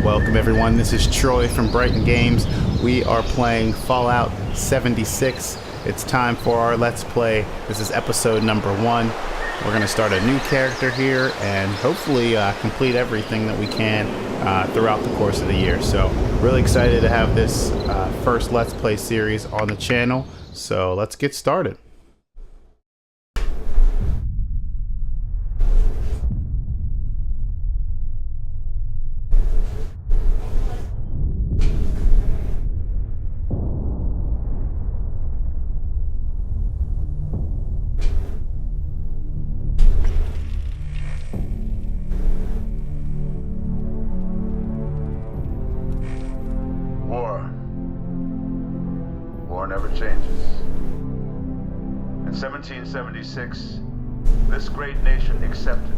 Welcome everyone, this is Troy from Brighton Games. We are playing Fallout 76. It's time for our Let's Play. This is episode number 1. We're going to start a new character here and hopefully complete everything that we can throughout the course of the year. So really excited to have this first Let's Play series on the channel. So let's get started. War never changes. In 1776, this great nation accepted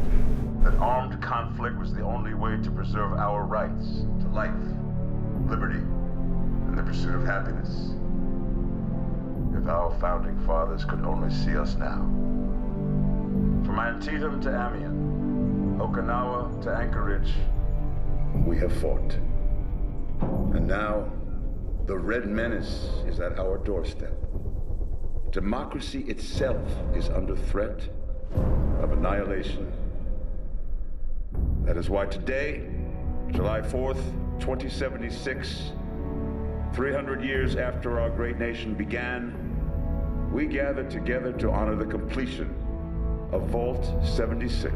that armed conflict was the only way to preserve our rights to life, liberty, and the pursuit of happiness. If our founding fathers could only see us now. From Antietam to Amiens, Okinawa to Anchorage, we have fought. And now, the Red Menace is at our doorstep. Democracy itself is under threat of annihilation. That is why today, July 4th, 2076, 300 years after our great nation began, we gather together to honor the completion of Vault 76.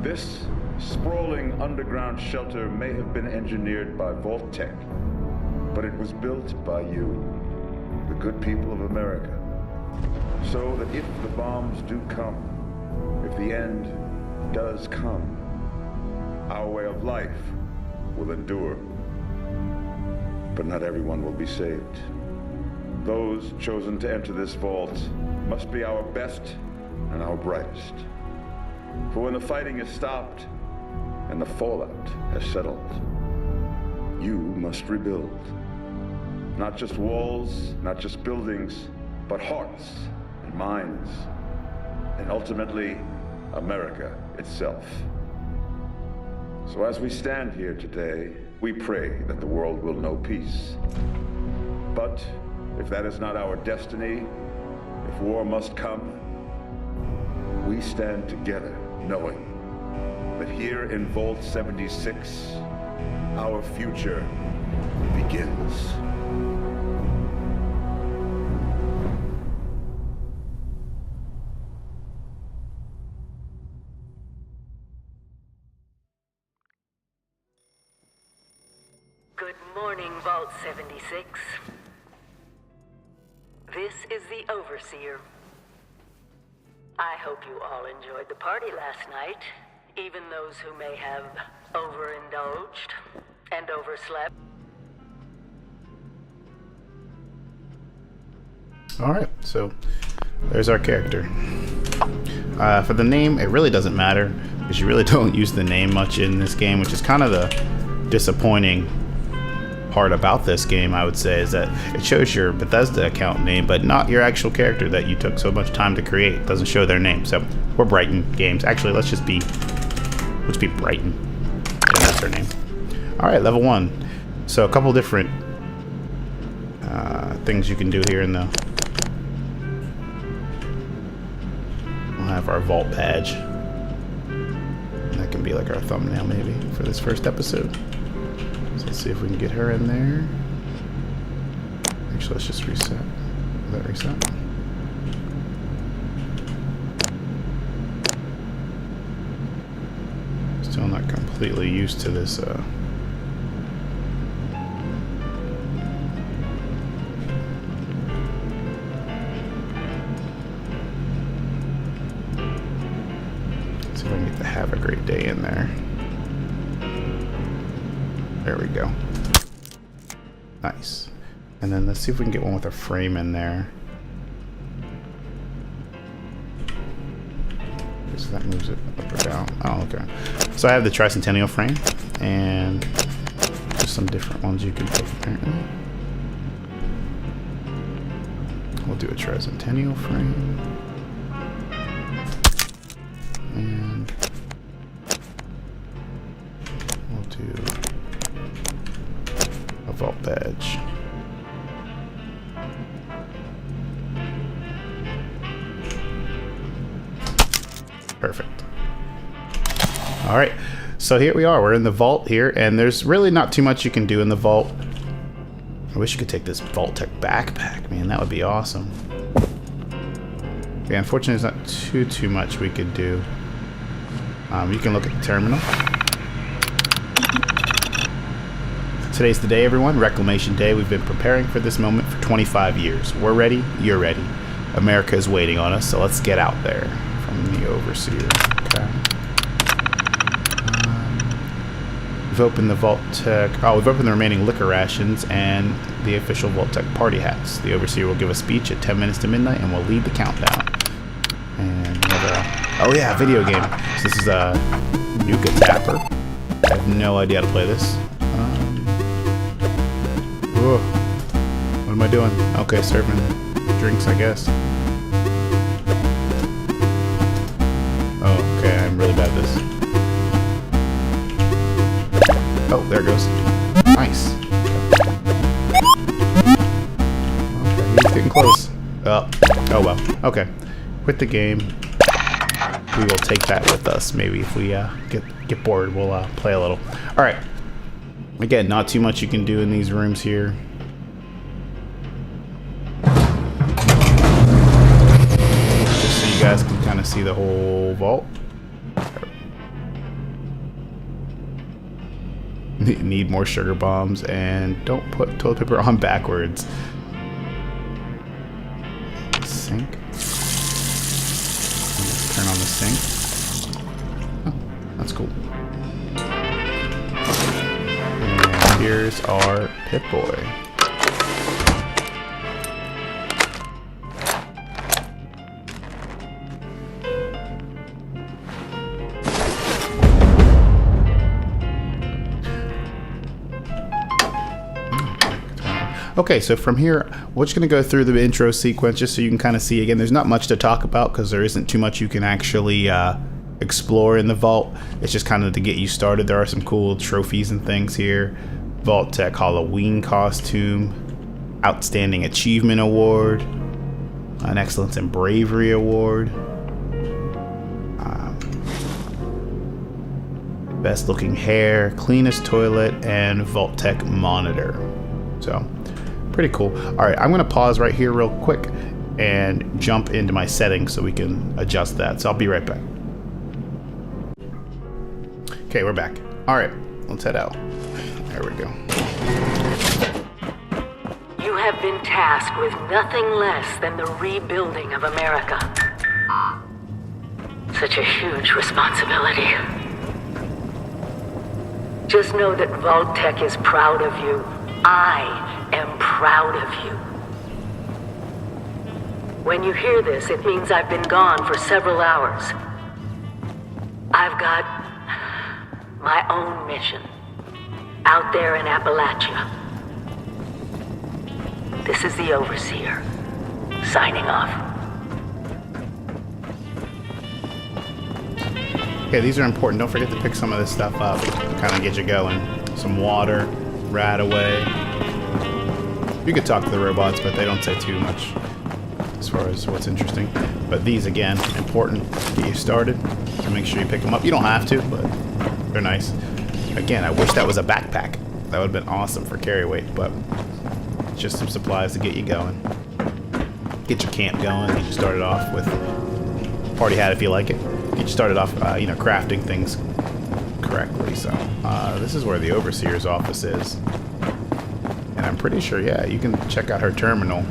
This sprawling underground shelter may have been engineered by Vault Tech, but it was built by you, the good people of America, so that if the bombs do come, if the end does come, our way of life will endure. But not everyone will be saved. Those chosen to enter this vault must be our best and our brightest. For when the fighting is stopped and the fallout has settled, you must rebuild. Not just walls, not just buildings, but hearts and minds, and ultimately, America itself. So as we stand here today, we pray that the world will know peace. But if that is not our destiny, if war must come, we stand together knowing that here in Vault 76, our future begins. Good morning, Vault 76. This is the Overseer. I hope you all enjoyed the party last night, even those who may have overindulged and overslept. Alright, so there's our character. For the name, it really doesn't matter, because you really don't use the name much in this game, which is kind of the disappointing part about this game, I would say, is that it shows your Bethesda account name, but not your actual character that you took so much time to create. It doesn't show their name. So we're Brighton Games. Actually, let's be Brighton. And that's her name. Alright, level 1. So a couple different things you can do here in the... We'll have our vault badge. And that can be like our thumbnail maybe for this first episode. So let's see if we can get her in there. Actually, let's just reset. Will that reset? Still not completely used to this. Let's see if I can get the Have a Great Day in there. There we go. Nice. And then let's see if we can get one with a frame in there. So that moves it up or down. Oh, okay. So I have the Tricentennial frame, and just some different ones you can pick apparently. We'll do a Tricentennial frame. And we'll do a vault badge. Perfect. All right, so here we are. We're in the vault here, and there's really not too much you can do in the vault. I wish you could take this Vault-Tec backpack, man. That would be awesome. Yeah, unfortunately, there's not too much we could do. You can look at the terminal. Today's the day, everyone. Reclamation Day. We've been preparing for this moment for 25 years. We're ready. You're ready. America is waiting on us, so let's get out there. From the Overseer. Okay. We've opened the Vault-Tec. Oh, we've opened the remaining liquor rations and the official Vault-Tec party hats. The Overseer will give a speech at 10 minutes to midnight and will lead the countdown. And we have a, oh yeah, video game. So this is a Nuka Tapper. I have no idea how to play this. Whoa. What am I doing? Okay, serving drinks, I guess. Oh, okay, I'm really bad at this. Oh, there it goes. Nice. Okay, he's getting close. Oh well. Okay. Quit the game. We will take that with us. Maybe if we get bored, we'll play a little. All right. Again, not too much you can do in these rooms here. Just so you guys can kind of see the whole vault. Need more sugar bombs, and don't put toilet paper on backwards. Sink. Let's turn on the sink. Oh, that's cool. And here's our Pip-Boy. Okay, so from here, we're just going to go through the intro sequence just so you can kind of see. Again, there's not much to talk about because there isn't too much you can actually explore in the vault. It's just kind of to get you started. There are some cool trophies and things here. Vault-Tec Halloween costume, Outstanding Achievement Award, an Excellence in Bravery Award, Best Looking Hair, Cleanest Toilet, and Vault-Tec Monitor. So, pretty cool. All right, I'm going to pause right here real quick and jump into my settings so we can adjust that. So I'll be right back. Okay, we're back. All right, let's head out. There we go. You have been tasked with nothing less than the rebuilding of America. Such a huge responsibility. Just know that Vault-Tec is proud of you. I am proud of you. When you hear this, it means I've been gone for several hours. I've got my own mission out there in Appalachia. This is the Overseer, signing off. Okay, these are important. Don't forget to pick some of this stuff up. Kind of get you going. Some water, rat away. You could talk to the robots, but they don't say too much as far as what's interesting. But these, again, important to get you started. So make sure you pick them up. You don't have to, but they're nice. Again, I wish that was a backpack. That would have been awesome for carry weight, but it's just some supplies to get you going. Get your camp going. Get you started off with party hat if you like it. Get you started off, crafting things correctly. So this is where the Overseer's office is. And I'm pretty sure, yeah, you can check out her terminal.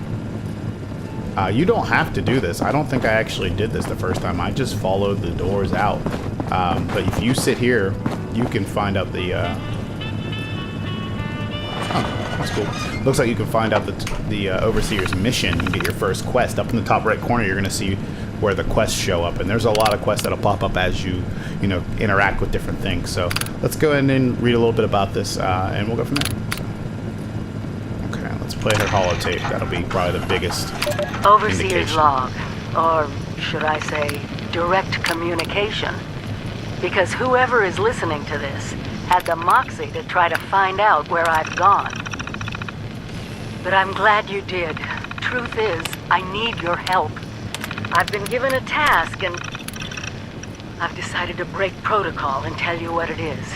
You don't have to do this. I don't think I actually did this the first time. I just followed the doors out. But if you sit here, you can find out the... Oh, that's cool. Looks like you can find out the Overseer's mission and get your first quest. Up in the top right corner, you're going to see where the quests show up. And there's a lot of quests that'll pop up as you interact with different things. So let's go ahead and read a little bit about this, and we'll go from there. Okay, let's play her holotape. That'll be probably the biggest Overseer's indication. log, or should I say, direct communication. Because whoever is listening to this had the moxie to try to find out where I've gone. But I'm glad you did. Truth is, I need your help. I've been given a task and I've decided to break protocol and tell you what it is.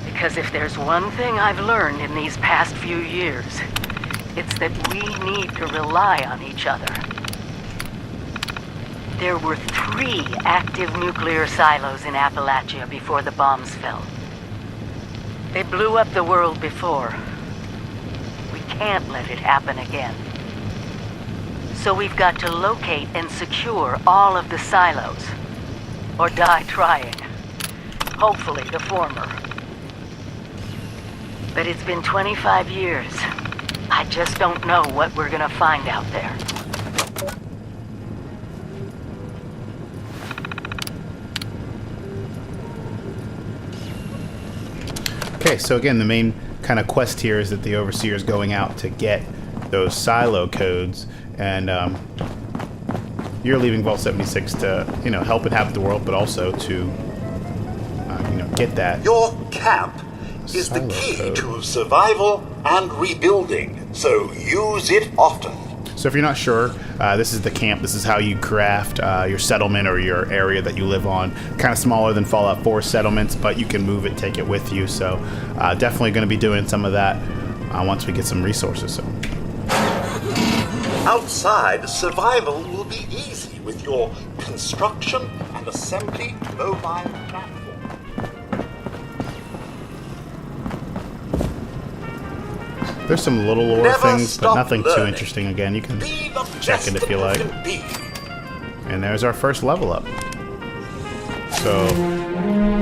Because if there's one thing I've learned in these past few years, it's that we need to rely on each other. There were 3 active nuclear silos in Appalachia before the bombs fell. They blew up the world before. We can't let it happen again. So we've got to locate and secure all of the silos. Or die trying. Hopefully the former. But it's been 25 years. I just don't know what we're gonna find out there. Okay, so again, the main kind of quest here is that the Overseer is going out to get those silo codes, and you're leaving Vault 76 to, help inhabit the world, but also to, get that. Your camp is the silo key code. to survival and rebuilding, so use it often. So if you're not sure, this is the camp. This is how you craft your settlement or your area that you live on. Kind of smaller than Fallout 4 settlements, but you can move it, take it with you. So definitely going to be doing some of that once we get some resources. So Outside, survival will be easy with your construction and assembly mobile platform. there's some little lore Never things, but stop nothing too learning. interesting. Again, you can Be the check best it if that you like. can be. And there's our first level up. So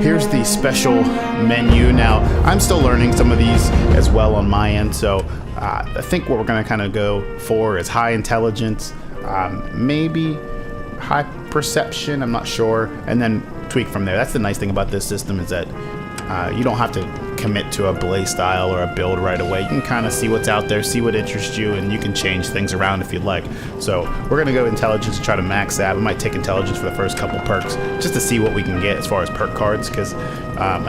here's the special menu. Now, I'm still learning some of these as well on my end, so I think what we're going to kind of go for is high intelligence, maybe high perception, I'm not sure, and then tweak from there. That's the nice thing about this system is that you don't have to commit to a blaze style or a build right away. You can kind of see what's out there, see what interests you, and you can change things around if you'd like. So we're going to go intelligence and try to max that. We might take intelligence for the first couple perks just to see what we can get as far as perk cards, because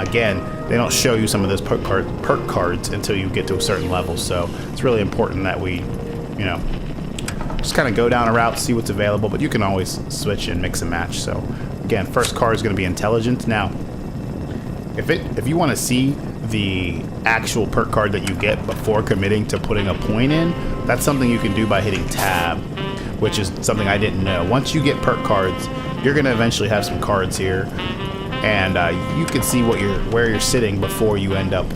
again, they don't show you some of those perk cards until you get to a certain level. So it's really important that we, just kind of go down a route, see what's available, but you can always switch and mix and match. So again, first card is going to be intelligence. Now, if you want to see the actual perk card that you get before committing to putting a point in, that's something you can do by hitting tab, which is something I didn't know. Once you get perk cards, you're going to eventually have some cards here, and you can see where you're sitting before you end up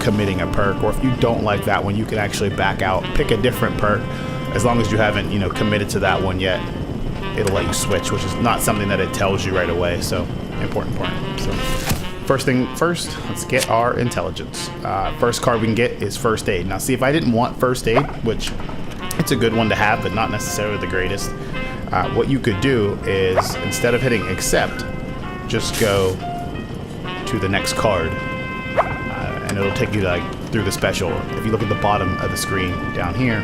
committing a perk. Or if you don't like that one, you can actually back out, pick a different perk. As long as you haven't committed to that one yet, it'll let you switch, which is not something that it tells you right away. So important point. So first thing first, let's get our intelligence. First card we can get is first aid. Now see, if I didn't want first aid, which it's a good one to have, but not necessarily the greatest, what you could do is instead of hitting accept, just go to the next card, and it'll take you through the special. If you look at the bottom of the screen down here,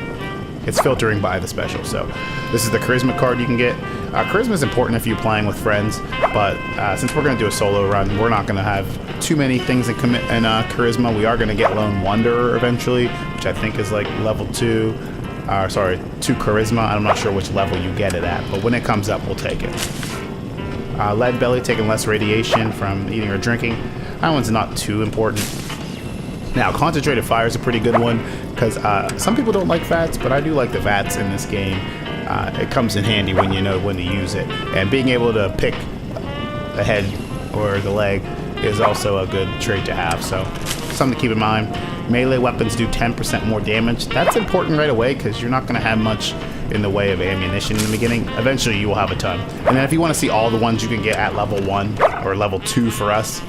it's filtering by the special. So this is the charisma card you can get. Charisma is important if you're playing with friends, but since we're going to do a solo run, we're not going to have too many things in charisma. We are going to get Lone Wanderer eventually, which I think is like level 2. 2 charisma. I'm not sure which level you get it at, but when it comes up, we'll take it. Lead belly, taking less radiation from eating or drinking. That one's not too important. Now, concentrated fire is a pretty good one, because some people don't like VATS, but I do like the VATS in this game. It comes in handy when you know when to use it. And being able to pick the head or the leg is also a good trait to have, so something to keep in mind. Melee weapons do 10% more damage. That's important right away, because you're not going to have much in the way of ammunition in the beginning. Eventually, you will have a ton. And then if you want to see all the ones you can get at level 1 or level 2 for us,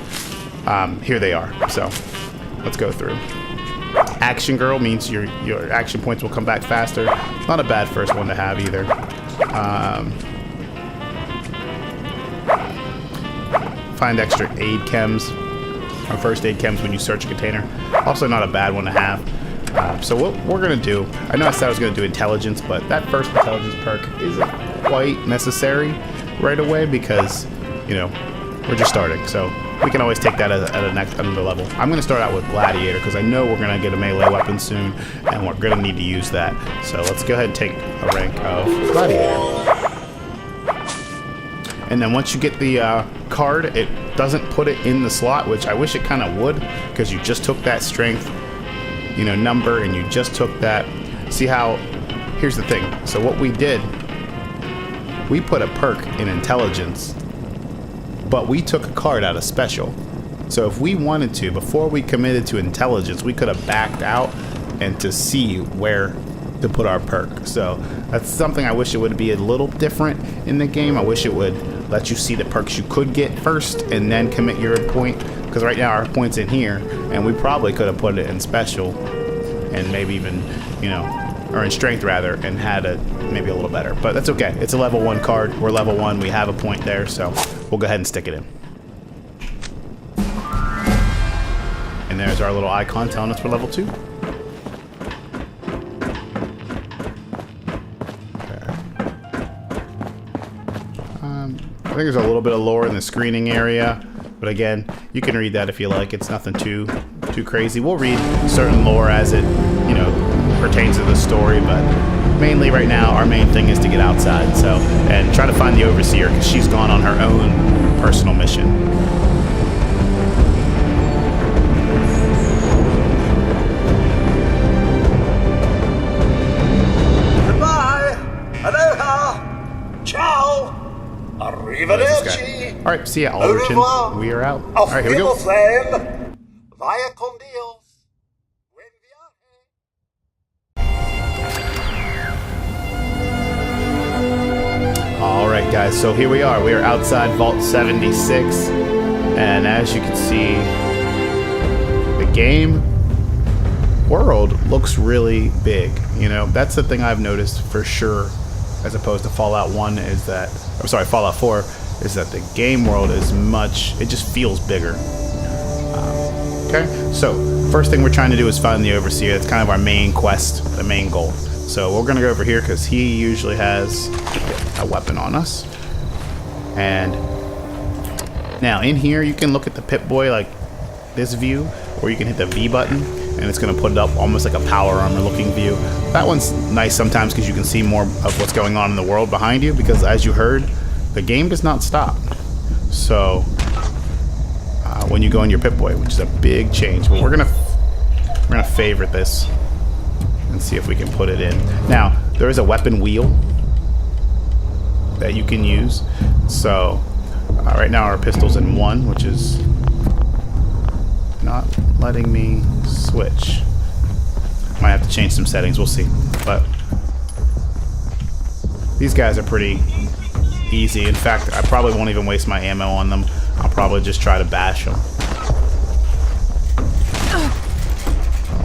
here they are. So let's go through. Action Girl means your action points will come back faster. Not a bad first one to have either. Find extra aid chems or first aid chems when you search a container. Also not a bad one to have. So what we're going to do, I know I said I was going to do intelligence, but that first intelligence perk isn't quite necessary right away, because, we're just starting, so we can always take that at another level. I'm going to start out with Gladiator because I know we're going to get a melee weapon soon, and we're going to need to use that. So let's go ahead and take a rank of Gladiator. And then once you get the card, it doesn't put it in the slot, which I wish it kind of would, because you just took that strength, you know, number, and you just took that. See how? Here's the thing. So what we did, we put a perk in intelligence, but we took a card out of special. So if we wanted to, before we committed to intelligence, we could have backed out and to see where to put our perk. So that's something I wish it would be a little different in the game. I wish it would let you see the perks you could get first and then commit your point, because right now our point's in here, and we probably could have put it in special and maybe even, you know, or in strength rather, and had it maybe a little better. But that's okay. It's a level 1 card. We're level 1. We have a point there, so we'll go ahead and stick it in. And there's our little icon telling us we're level 2. I think there's a little bit of lore in the screening area, but again, you can read that if you like. It's nothing too crazy. We'll read certain lore as it, you know, pertains to the story, but mainly right now our main thing is to get outside, so, and try to find the Overseer, because she's gone on her own personal mission. Goodbye. Aloha. Ciao. Arrivederci. All right, see ya, Alderton. We are out. All right, here we go. Vaya con Dios. Buen viaje. All right, guys, so here we are. We are outside Vault 76, and as you can see, the game world looks really big. You know, that's the thing I've noticed for sure, as opposed to Fallout 1, is that, I'm sorry, Fallout 4, is that the game world is much, it just feels bigger. Okay, so first thing we're trying to do is find the Overseer. It's kind of our main quest, the main goal. So we're gonna go over here because he usually has a weapon on us. And now in here, you can look at the Pip-Boy like this view, or you can hit the V button and it's gonna put it up almost like a power armor looking view. That one's nice sometimes because you can see more of what's going on in the world behind you, because as you heard, the game does not stop. So when you go in your Pip-Boy, which is a big change, but we're gonna favorite this and see if we can put it in. Now there is a weapon wheel that you can use. So right now our pistol's in 1, which is not letting me switch. Might have to change some settings, we'll see. But these guys are pretty easy. In fact, I probably won't even waste my ammo on them. I'll probably just try to bash them.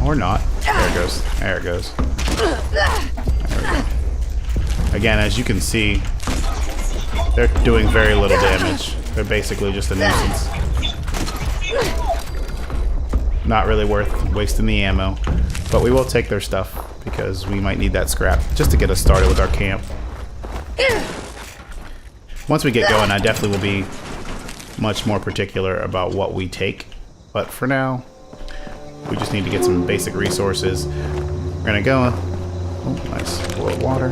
Or not. There it goes. There it goes. There we go. Again, as you can see, they're doing very little damage. They're basically just a nuisance. Not really worth wasting the ammo. But we will take their stuff because we might need that scrap just to get us started with our camp. Once we get going, I definitely will be much more particular about what we take. But for now, we just need to get some basic resources. We're gonna go. Oh, nice. Boiled water.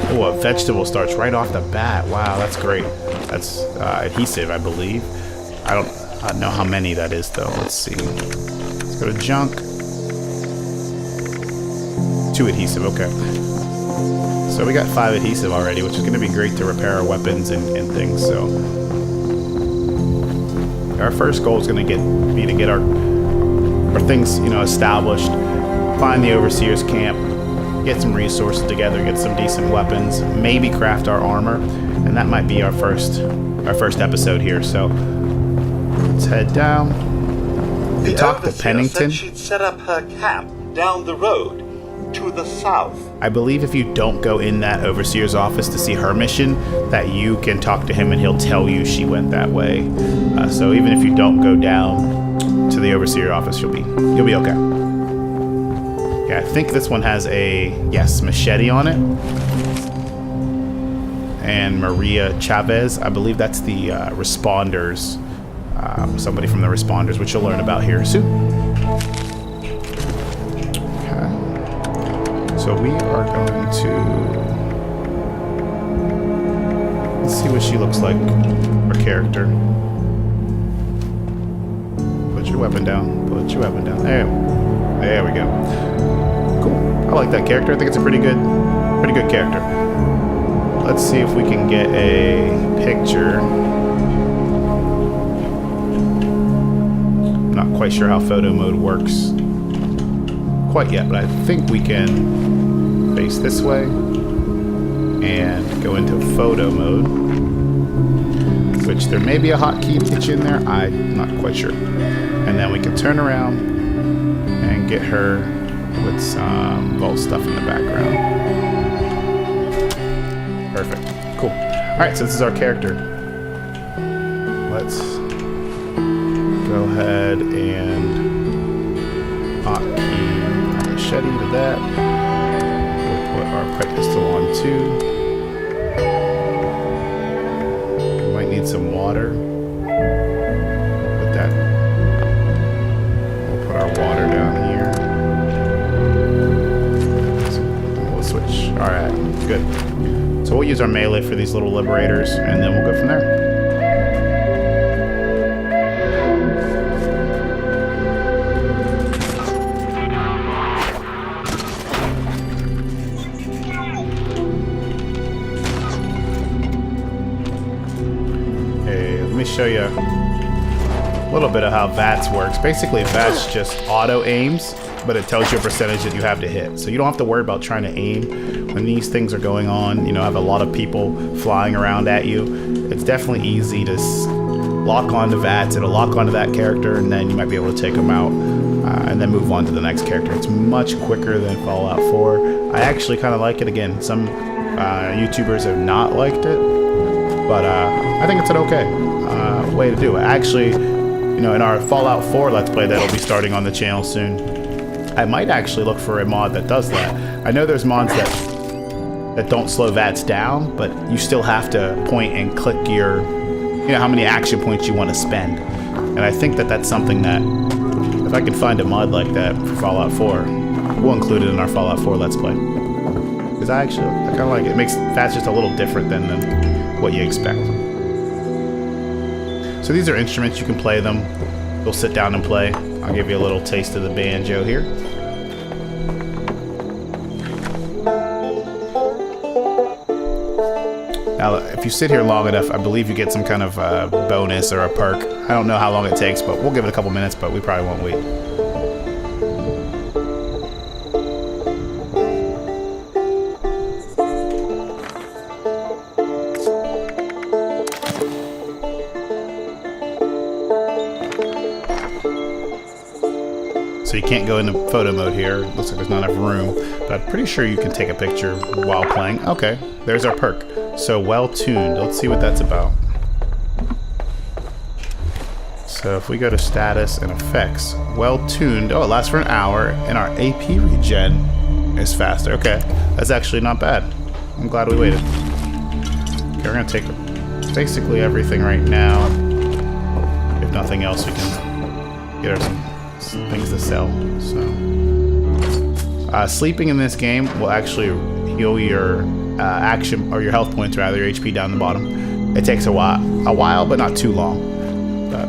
Oh, a vegetable starch right off the bat. Wow, that's great. That's adhesive, I believe. I don't know how many that is, though. Let's see. Let's go to junk. 2 adhesive, okay. So we got 5 adhesive already, which is going to be great to repair our weapons and things. So our first goal is going to be to get our things, you know, established, find the Overseer's camp, get some resources together, get some decent weapons, maybe craft our armor, and that might be our first episode here. So let's head down. The Talk to Overseer Pennington. said she'd set up her camp down the road to the south. I believe if you don't go in that Overseer's office to see her mission, that you can talk to him and he'll tell you she went that way. So even if you don't go down to the Overseer office, you'll be okay. Yeah, I think this one has a machete on it. and Maria Chavez. I believe that's the responders, somebody from the responders, which you'll learn about here soon. Okay. So we are going to... let's see what she looks like, our character. Put your weapon down. Put your weapon down. There we go. Cool. I like that character. I think it's a pretty good character. Let's see if we can get a picture. Not quite sure how photo mode works quite yet, but I think we can face this way and go into photo mode, which there may be a hotkey to get you in there. I'm not quite sure. And then we can turn around and get her with some vault stuff in the background. Perfect. Cool. Alright, so this is our character. Let's go ahead and hotkey our machete to that. We'll put our pipe pistol on too. We might need some water. Put that. We'll put our water down here. We'll switch. Alright, good. So we'll use our melee for these little liberators, and then we'll go from there. Hey, let me show you a little bit of how VATS works. Basically, VATS just auto aims, but it tells you a percentage that you have to hit. So you don't have to worry about trying to aim when these things are going on. You know, have a lot of people flying around at you. It's definitely easy to lock onto VATS. It'll lock onto that character, and then you might be able to take them out and then move on to the next character. It's much quicker than Fallout 4. I actually kind of like it. Again, some YouTubers have not liked it, but I think it's an okay way to do it. Actually, you know, in our Fallout 4 Let's Play that'll be starting on the channel soon, I might actually look for a mod that does that. I know there's mods that don't slow VATS down, but you still have to point and click your, you know, how many action points you want to spend. And I think that that's something that, if I can find a mod like that for Fallout 4, we'll include it in our Fallout 4 Let's Play. Because I kind of like it. It makes VATS just a little different than what you expect. So these are instruments, you can play them. You'll sit down and play. I'll give you a little taste of the banjo here. Now, if you sit here long enough, I believe you get some kind of bonus or a perk. I don't know how long it takes, but we'll give it a couple minutes, but we probably won't wait. So you can't go into photo mode here. Looks like there's not enough room, but I'm pretty sure you can take a picture while playing. Okay, there's our perk. So well tuned. Let's see what that's about. So if we go to status and effects, well tuned. Oh, it lasts for an hour, and our AP regen is faster. Okay, that's actually not bad. I'm glad we waited. Okay, we're gonna take basically everything right now. If nothing else, we can get our some things to sell. So sleeping in this game will actually heal your action, or your health points rather, your HP down the bottom. It takes a while, but not too long. But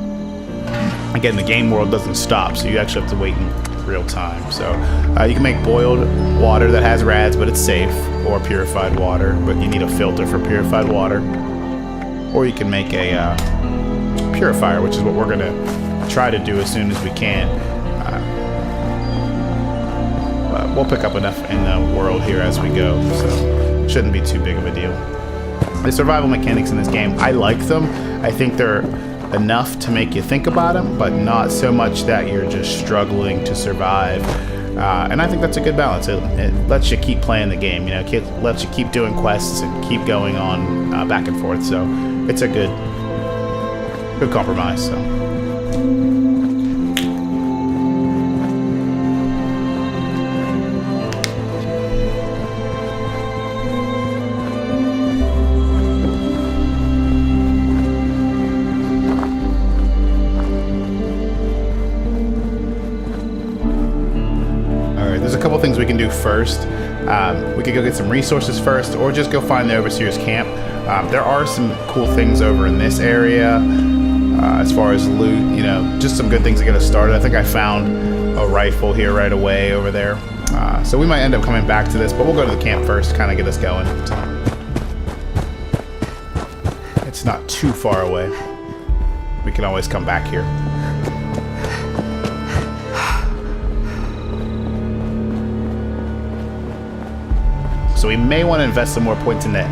again, the game world doesn't stop, so you actually have to wait in real time. So you can make boiled water that has rads, but it's safe, or purified water, but you need a filter for purified water. Or you can make a purifier, which is what we're gonna try to do as soon as we can. But we'll pick up enough in the world here as we go, so it shouldn't be too big of a deal. The survival mechanics in this game, I like them. I think they're enough to make you think about them, but not so much that you're just struggling to survive. And I think that's a good balance. It lets you keep playing the game, you know, it lets you keep doing quests and keep going on back and forth. So it's a good compromise. So. things we can do first. We could go get some resources first, or just go find the Overseer's camp. There are some cool things over in this area as far as loot, you know, just some good things to get us started. I think I found a rifle here right away over there. So we might end up coming back to this, but we'll go to the camp first to kind of get us going. It's not too far away. We can always come back here. So we may want to invest some more points into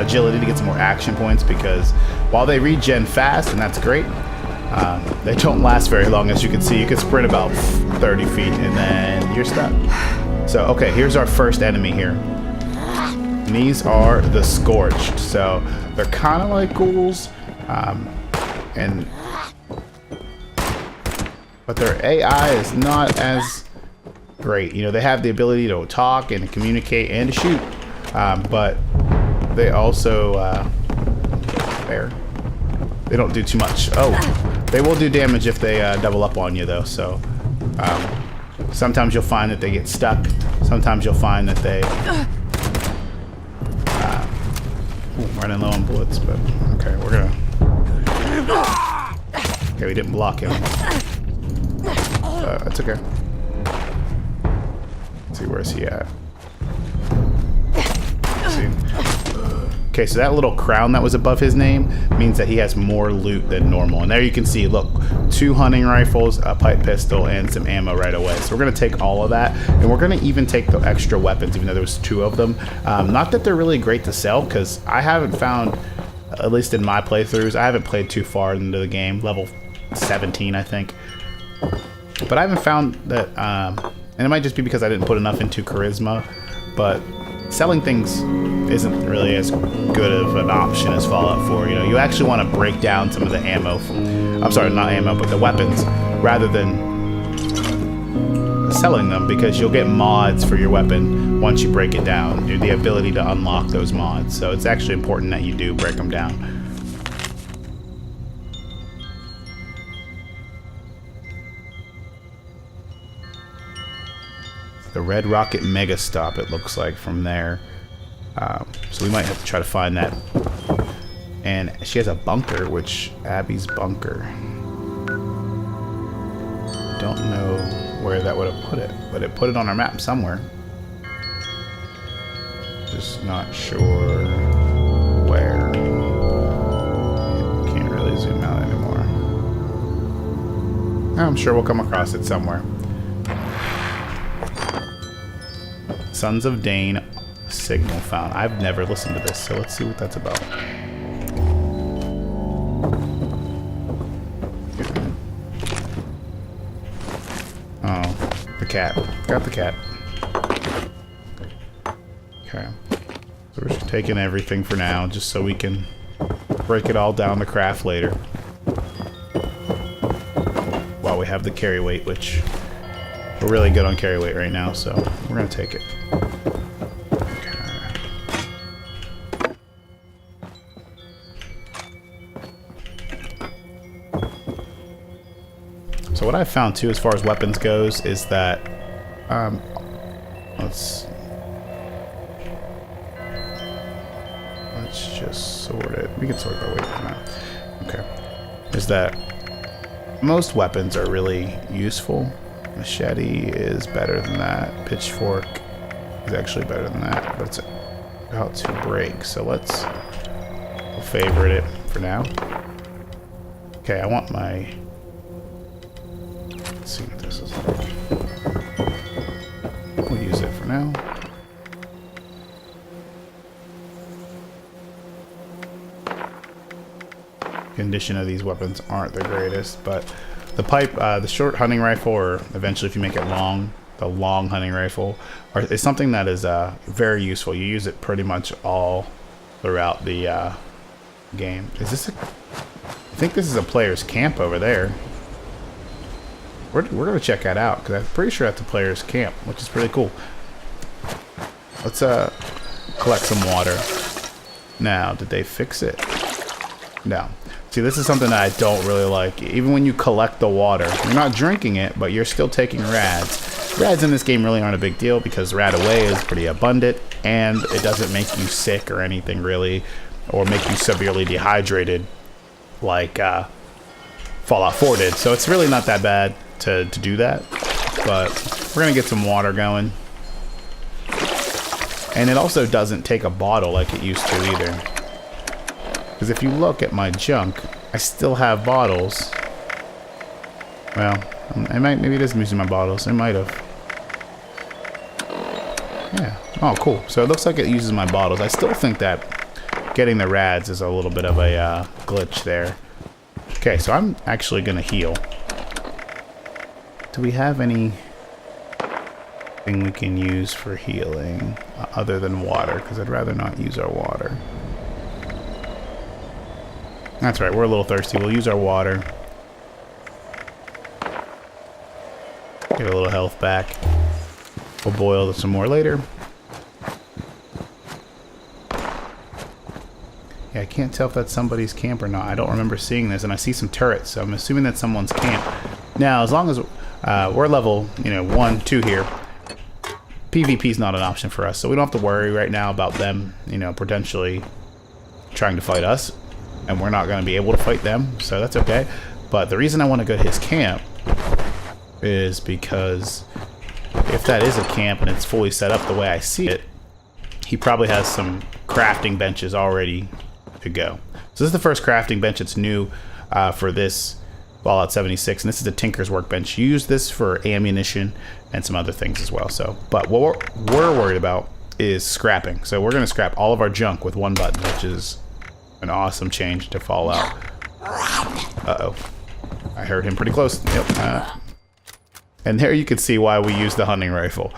agility to get some more action points, because while they regen fast, and that's great, they don't last very long. As you can see, you can sprint about 30 feet and then you're stuck. So, okay, here's our first enemy here. And these are the Scorched. So they're kind of like ghouls, but their AI is not as great. You know, they have the ability to talk and communicate and to shoot, but they also they don't do too much. Oh, they will do damage if they double up on you though. So sometimes you'll find that they get stuck. Sometimes you'll find that they running low on bullets, but okay, we're gonna okay, we didn't block him. That's okay. See, where is he at? See. Okay, so that little crown that was above his name means that he has more loot than normal. And there you can see, look, 2 hunting rifles, a pipe pistol, and some ammo right away. So we're gonna take all of that, and we're gonna even take the extra weapons, even though there was 2 of them. Not that they're really great to sell, because I haven't found, at least in my playthroughs, I haven't played too far into the game, level 17, I think. But I haven't found that, and it might just be because I didn't put enough into charisma, but selling things isn't really as good of an option as Fallout 4. You know, you actually want to break down some of the ammo. I'm sorry, not ammo, but the weapons, rather than selling them, because you'll get mods for your weapon once you break it down. The ability to unlock those mods. So it's actually important that you do break them down. The Red Rocket Mega Stop, it looks like, from there. So we might have to try to find that. And she has a bunker, which Abby's bunker. Don't know where that would have put it, but it put it on our map somewhere. Just not sure where. Can't really zoom out anymore. I'm sure we'll come across it somewhere. Sons of Dane signal found. I've never listened to this, so let's see what that's about. Oh, the cat. Got the cat. Okay. So we're just taking everything for now, just so we can break it all down to craft later. While we have the carry weight, which we're really good on carry weight right now, so we're gonna take it. So what I've found too, as far as weapons goes, is that let's just sort it. We can sort by weight for now. Okay. Is that most weapons are really useful. Machete is better than that. Pitchfork is actually better than that, but it's about to break. So we'll favorite it for now. Okay, I want my. Let's see what this is like. We'll use it for now. Condition of these weapons aren't the greatest, but the pipe, the short hunting rifle, or eventually if you make it long, the long hunting rifle, is something that is very useful. You use it pretty much all throughout the game. Is this a... I think this is a player's camp over there. We're going to check that out, because I'm pretty sure that's a player's camp, which is pretty cool. Let's collect some water. Now, did they fix it? No. See, this is something that I don't really like. Even when you collect the water, you're not drinking it, but you're still taking rads. Rads in this game really aren't a big deal because rad away is pretty abundant and it doesn't make you sick or anything really, or make you severely dehydrated like Fallout 4 did. So it's really not that bad to do that, but we're gonna get some water going. And it also doesn't take a bottle like it used to either. Because if you look at my junk, I still have bottles. Well, maybe it is using my bottles. It might have. Yeah. Oh, cool. So it looks like it uses my bottles. I still think that getting the rads is a little bit of a glitch there. Okay, so I'm actually going to heal. Do we have anything we can use for healing other than water? Because I'd rather not use our water. That's right, we're a little thirsty. We'll use our water. Get a little health back. We'll boil some more later. Yeah, I can't tell if that's somebody's camp or not. I don't remember seeing this, and I see some turrets, so I'm assuming that's someone's camp. Now, as long as we're level, 1, 2 here, PvP is not an option for us, so we don't have to worry right now about them, potentially trying to fight us, and we're not going to be able to fight them, so that's okay. But the reason I want to go to his camp is because if that is a camp and it's fully set up the way I see it, he probably has some crafting benches already to go. So this is the first crafting bench. It's new for this Fallout 76, and this is the Tinker's Workbench. You use this for ammunition and some other things as well. So, but what we're worried about is scrapping. So we're going to scrap all of our junk with one button, which is an awesome change to Fallout. Uh-oh. I heard him pretty close. Yep. And there you can see why we use the hunting rifle.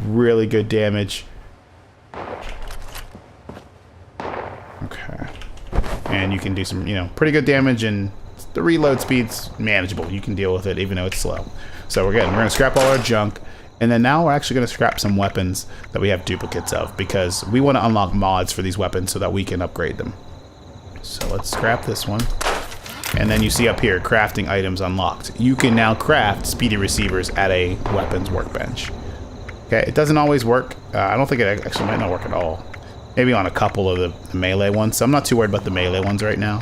Really good damage. Okay. And you can do some, pretty good damage, and the reload speed's manageable. You can deal with it even though it's slow. So we're going to scrap all our junk, and then now we're actually going to scrap some weapons that we have duplicates of, because we want to unlock mods for these weapons so that we can upgrade them. So let's scrap this one. And then you see up here, crafting items unlocked. You can now craft speedy receivers at a weapons workbench. Okay, it doesn't always work. I don't think it actually might not work at all. Maybe on a couple of the melee ones. So I'm not too worried about the melee ones right now.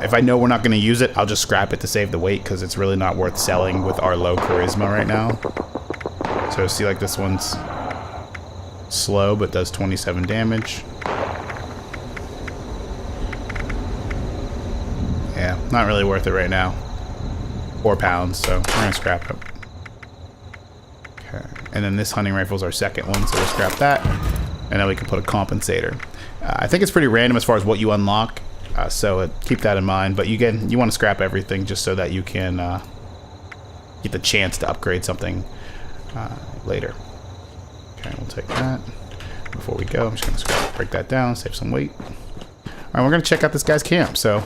If I know we're not going to use it, I'll just scrap it to save the weight, because it's really not worth selling with our low charisma right now. So see, like, this one's slow but does 27 damage. Yeah, not really worth it right now. 4 pounds, so we're going to scrap it. Okay, and then this hunting rifle is our second one, so we'll scrap that. And then we can put a compensator. I think it's pretty random as far as what you unlock, so keep that in mind. But you want to scrap everything just so that you can get the chance to upgrade something later. Okay, we'll take that. Before we go, I'm just going to break that down, save some weight. All right, we're going to check out this guy's camp. So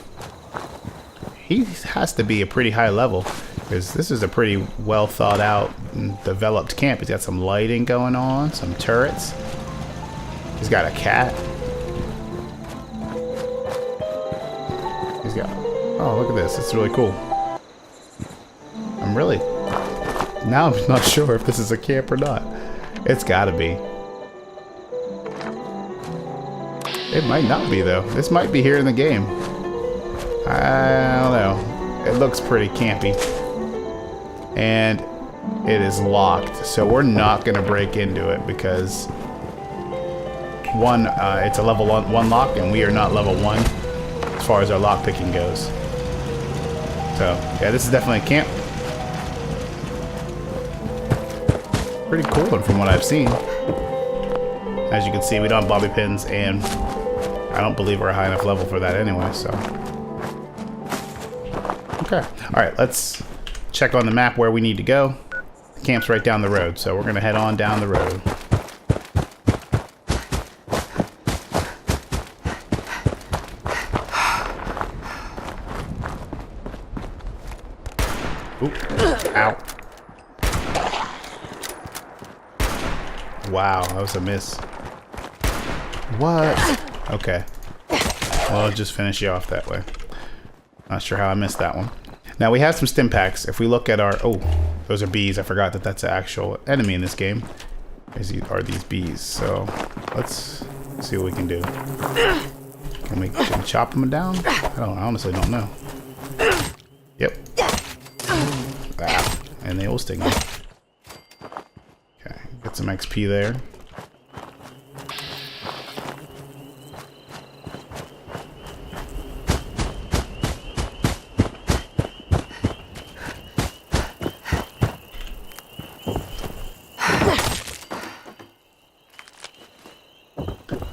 he has to be a pretty high level, because this is a pretty well thought out and developed camp. He's got some lighting going on, some turrets. He's got a cat. He's got... Oh, look at this. It's really cool. Now I'm not sure if this is a camp or not. It's gotta be. It might not be, though. This might be here in the game. I don't know. It looks pretty campy. And it is locked. So we're not going to break into it because... it's a level 1 lock, and we are not level 1 as far as our lock picking goes. So, yeah, this is definitely a camp. Pretty cool one from what I've seen. As you can see, we don't have bobby pins, and I don't believe we're a high enough level for that anyway, so. Okay. Alright, let's check on the map where we need to go. The camp's right down the road, so we're going to head on down the road. Oop. Ow. Wow, that was a miss. What? Okay. Well, I'll just finish you off that way. Not sure how I missed that one. Now we have some stim packs. If we look at our... Oh, those are bees. I forgot that that's an actual enemy in this game. Are these bees. So let's see what we can do. Can we chop them down? I honestly don't know. Yep. Ah, and they will sting me. Okay, get some XP there.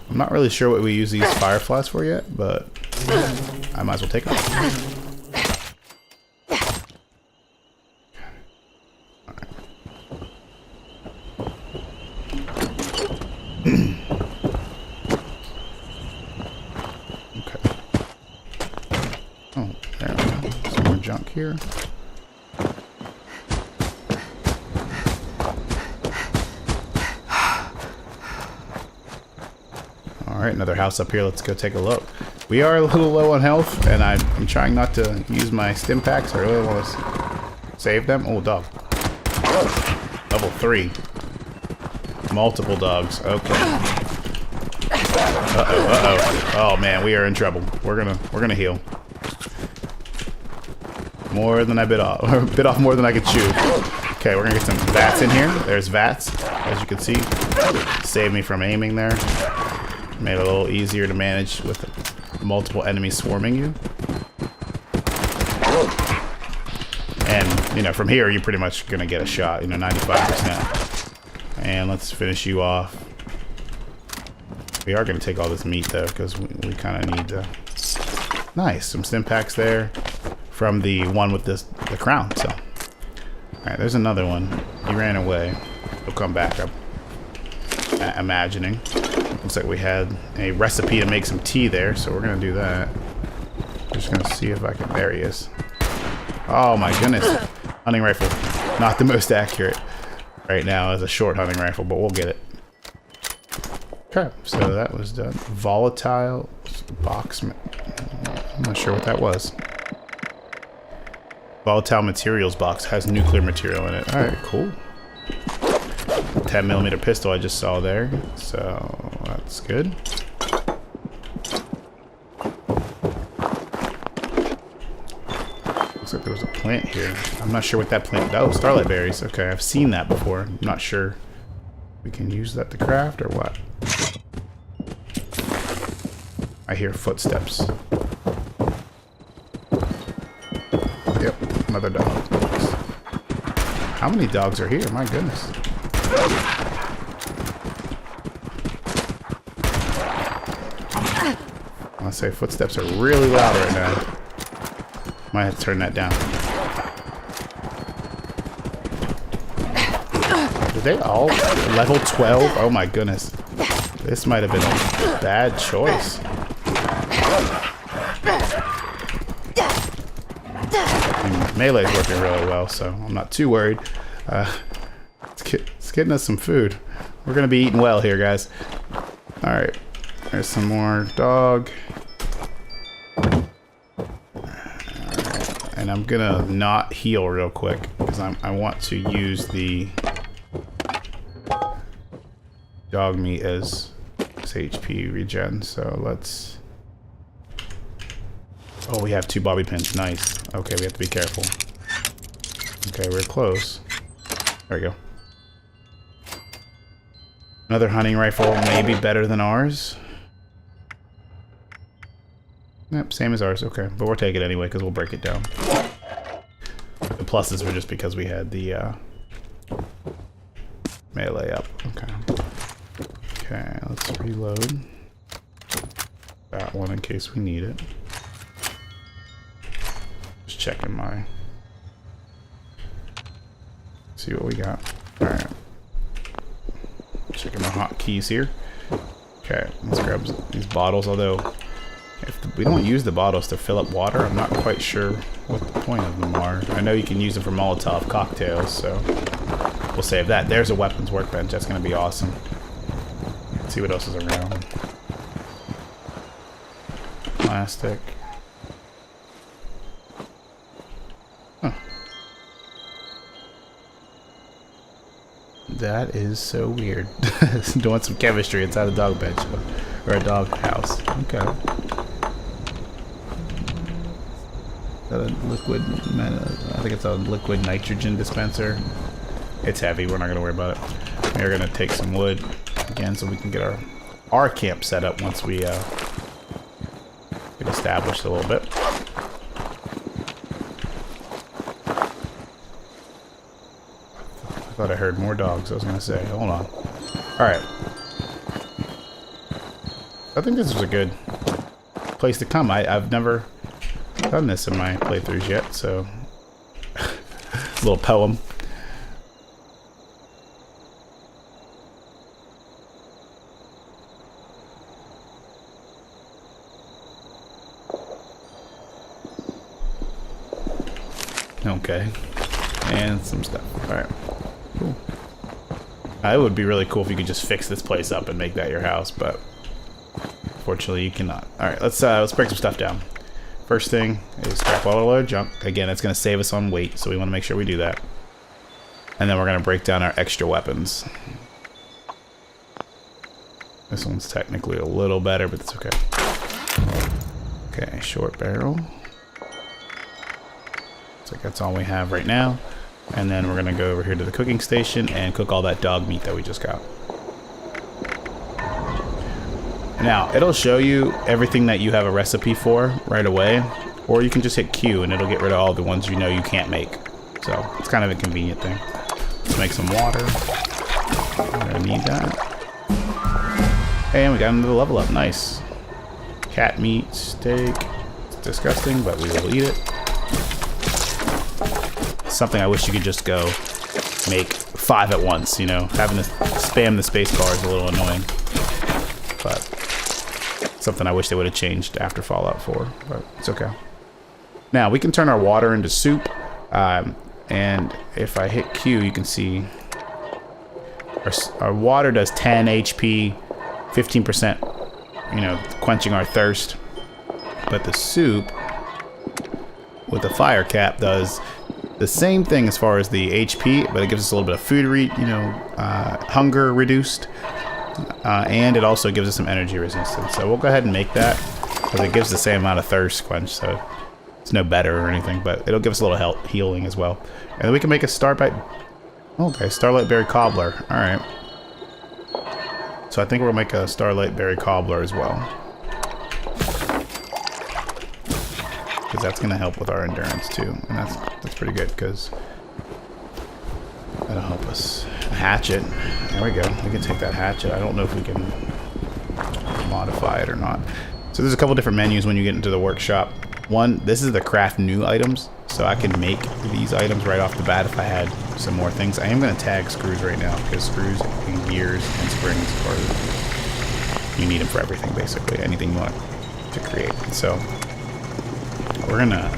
I'm not really sure what we use these fireflies for yet, but I might as well take them. Okay. Oh, there we go. Some more junk here. Alright, another house up here. Let's go take a look. We are a little low on health, and I'm trying not to use my stim packs. I really want to save them. Oh, dog. Level 3. Multiple dogs. Okay. Uh-oh, uh-oh. Oh, man, we are in trouble. We're gonna heal. More than I bit off. Or bit off more than I could chew. Okay, we're gonna get some vats in here. There's vats, as you can see. Saved me from aiming there. Made it a little easier to manage with multiple enemies swarming you. And, you know, from here, you're pretty much going to get a shot, you know, 95%. And let's finish you off. We are going to take all this meat, though, because we kind of need to... Nice, some stim packs there from the one with the crown, so... Alright, there's another one. He ran away. He'll come back, I'm imagining. Looks like we had a recipe to make some tea there, so we're gonna do that. Just gonna see if I can... There he is. Oh my goodness. Hunting rifle. Not the most accurate right now as a short hunting rifle, but we'll get it. Okay, so that was done. Volatile box... I'm not sure what that was. Volatile materials box has nuclear material in it. Alright, cool. 10mm pistol I just saw there, so that's good. Looks like there was a plant here. I'm not sure what that plant... Oh, starlight berries. Okay, I've seen that before. I'm not sure we can use that to craft or what. I hear footsteps. Yep, another dog. How many dogs are here? My goodness. I'll say footsteps are really loud right now. Might have to turn that down. Did they all level 12? Oh my goodness. This might have been a bad choice. And melee's working really well, so I'm not too worried. It's getting us some food. We're gonna be eating well here, guys. Alright. There's some more dog. And I'm gonna not heal real quick because I want to use the dog meat as HP regen. So let's... Oh, we have 2 bobby pins. Nice. Okay, we have to be careful. Okay, we're close. There we go. Another hunting rifle, maybe better than ours. Yep, same as ours. Okay, but we'll take it anyway because we'll break it down. The pluses were just because we had the melee up. Okay. Okay, let's reload that one in case we need it. Just checking my... See what we got. Alright. Checking my hotkeys here. Okay, let's grab these bottles, although if we don't use the bottles to fill up water, I'm not quite sure what the point of them are. I know you can use them for Molotov cocktails, so we'll save that. There's a weapons workbench. That's going to be awesome. Let's see what else is around. Plastic. That is so weird. Doing some chemistry inside a dog bench or a dog house. Okay. Is that a liquid? I think it's a liquid nitrogen dispenser. It's heavy. We're not going to worry about it. We're going to take some wood again so we can get our camp set up once we get established a little bit. I thought I heard more dogs. I was going to say, hold on. Alright. I think this is a good place to come. I've never done this in my playthroughs yet, so a little poem. Okay, and some stuff. Alright, cool. It would be really cool if you could just fix this place up and make that your house, but unfortunately you cannot. Alright, let's break some stuff down. First thing is scrap all our junk. Again, it's going to save us on weight, so we want to make sure we do that. And then we're going to break down our extra weapons. This one's technically a little better, but it's okay. Okay, short barrel. Looks like that's all we have right now. And then we're going to go over here to the cooking station and cook all that dog meat that we just got. Now, it'll show you everything that you have a recipe for right away, or you can just hit Q and it'll get rid of all the ones you know you can't make. So, it's kind of a convenient thing. Let's make some water. We're gonna need that. And we got another level up. Nice. Cat meat, steak. It's disgusting, but we will eat it. Something I wish you could just go make 5 at once, you know. Having to spam the space bar is a little annoying. But something I wish they would have changed after Fallout 4, but it's okay. Now, we can turn our water into soup, and if I hit Q, you can see our water does 10 HP, 15%, you know, quenching our thirst. But the soup with the fire cap does the same thing as far as the HP, but it gives us a little bit of food, hunger reduced. And it also gives us some energy resistance. So we'll go ahead and make that, because it gives the same amount of thirst quench, so it's no better or anything, but it'll give us a little health healing as well. And then we can make a starlight berry cobbler. Alright. So I think we'll make a starlight berry cobbler as well, because that's going to help with our endurance too. And that's pretty good, because that'll help us. A hatchet. There we go. We can take that hatchet. I don't know if we can modify it or not. So there's a couple different menus when you get into the workshop. One, this is the craft new items. So I can make these items right off the bat if I had some more things. I am going to tag screws right now, because screws and gears and springs are, you need them for everything basically. Anything you want to create. So we're going to,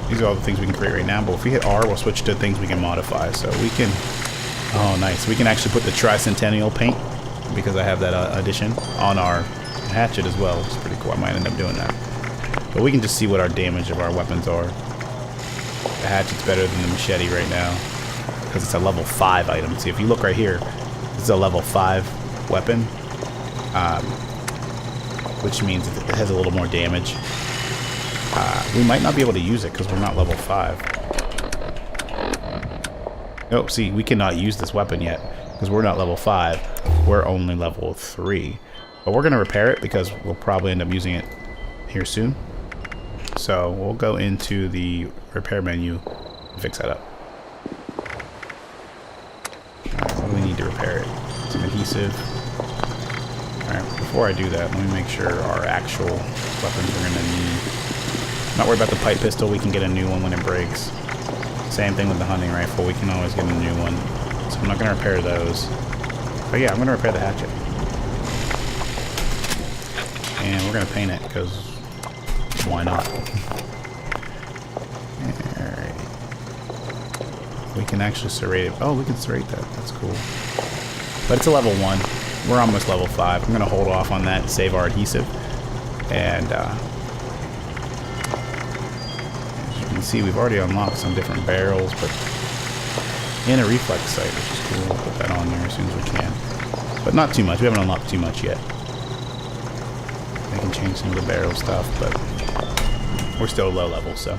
these are all the things we can create right now, but if we hit R, we'll switch to things we can modify. So we can, oh nice, we can actually put the Tricentennial paint, because I have that addition, on our hatchet as well, which is pretty cool. I might end up doing that. But we can just see what our damage of our weapons are. The hatchet's better than the machete right now, because it's a level 5 item. See, if you look right here, this is a level 5 weapon, which means it has a little more damage. We might not be able to use it because we're not level 5. Oh, see, we cannot use this weapon yet because we're not level 5. We're only level 3. But we're going to repair it because we'll probably end up using it here soon. So we'll go into the repair menu and fix that up. Alright, what do we need to repair it? Some adhesive. Alright, before I do that, let me make sure our actual weapons we're going to need. Not worry about the pipe pistol, we can get a new one when it breaks. Same thing with the hunting rifle, we can always get a new one. So I'm not going to repair those. But yeah, I'm going to repair the hatchet. And we're going to paint it, because why not? Alright. We can actually serrate it. Oh, we can serrate that. That's cool. But it's a level 1. We're almost level 5. I'm going to hold off on that and save our adhesive. And, as you can see, we've already unlocked some different barrels, but And a reflex sight, which is cool. We'll put that on there as soon as we can. But not too much. We haven't unlocked too much yet. I can change some of the barrel stuff, but we're still low level, so.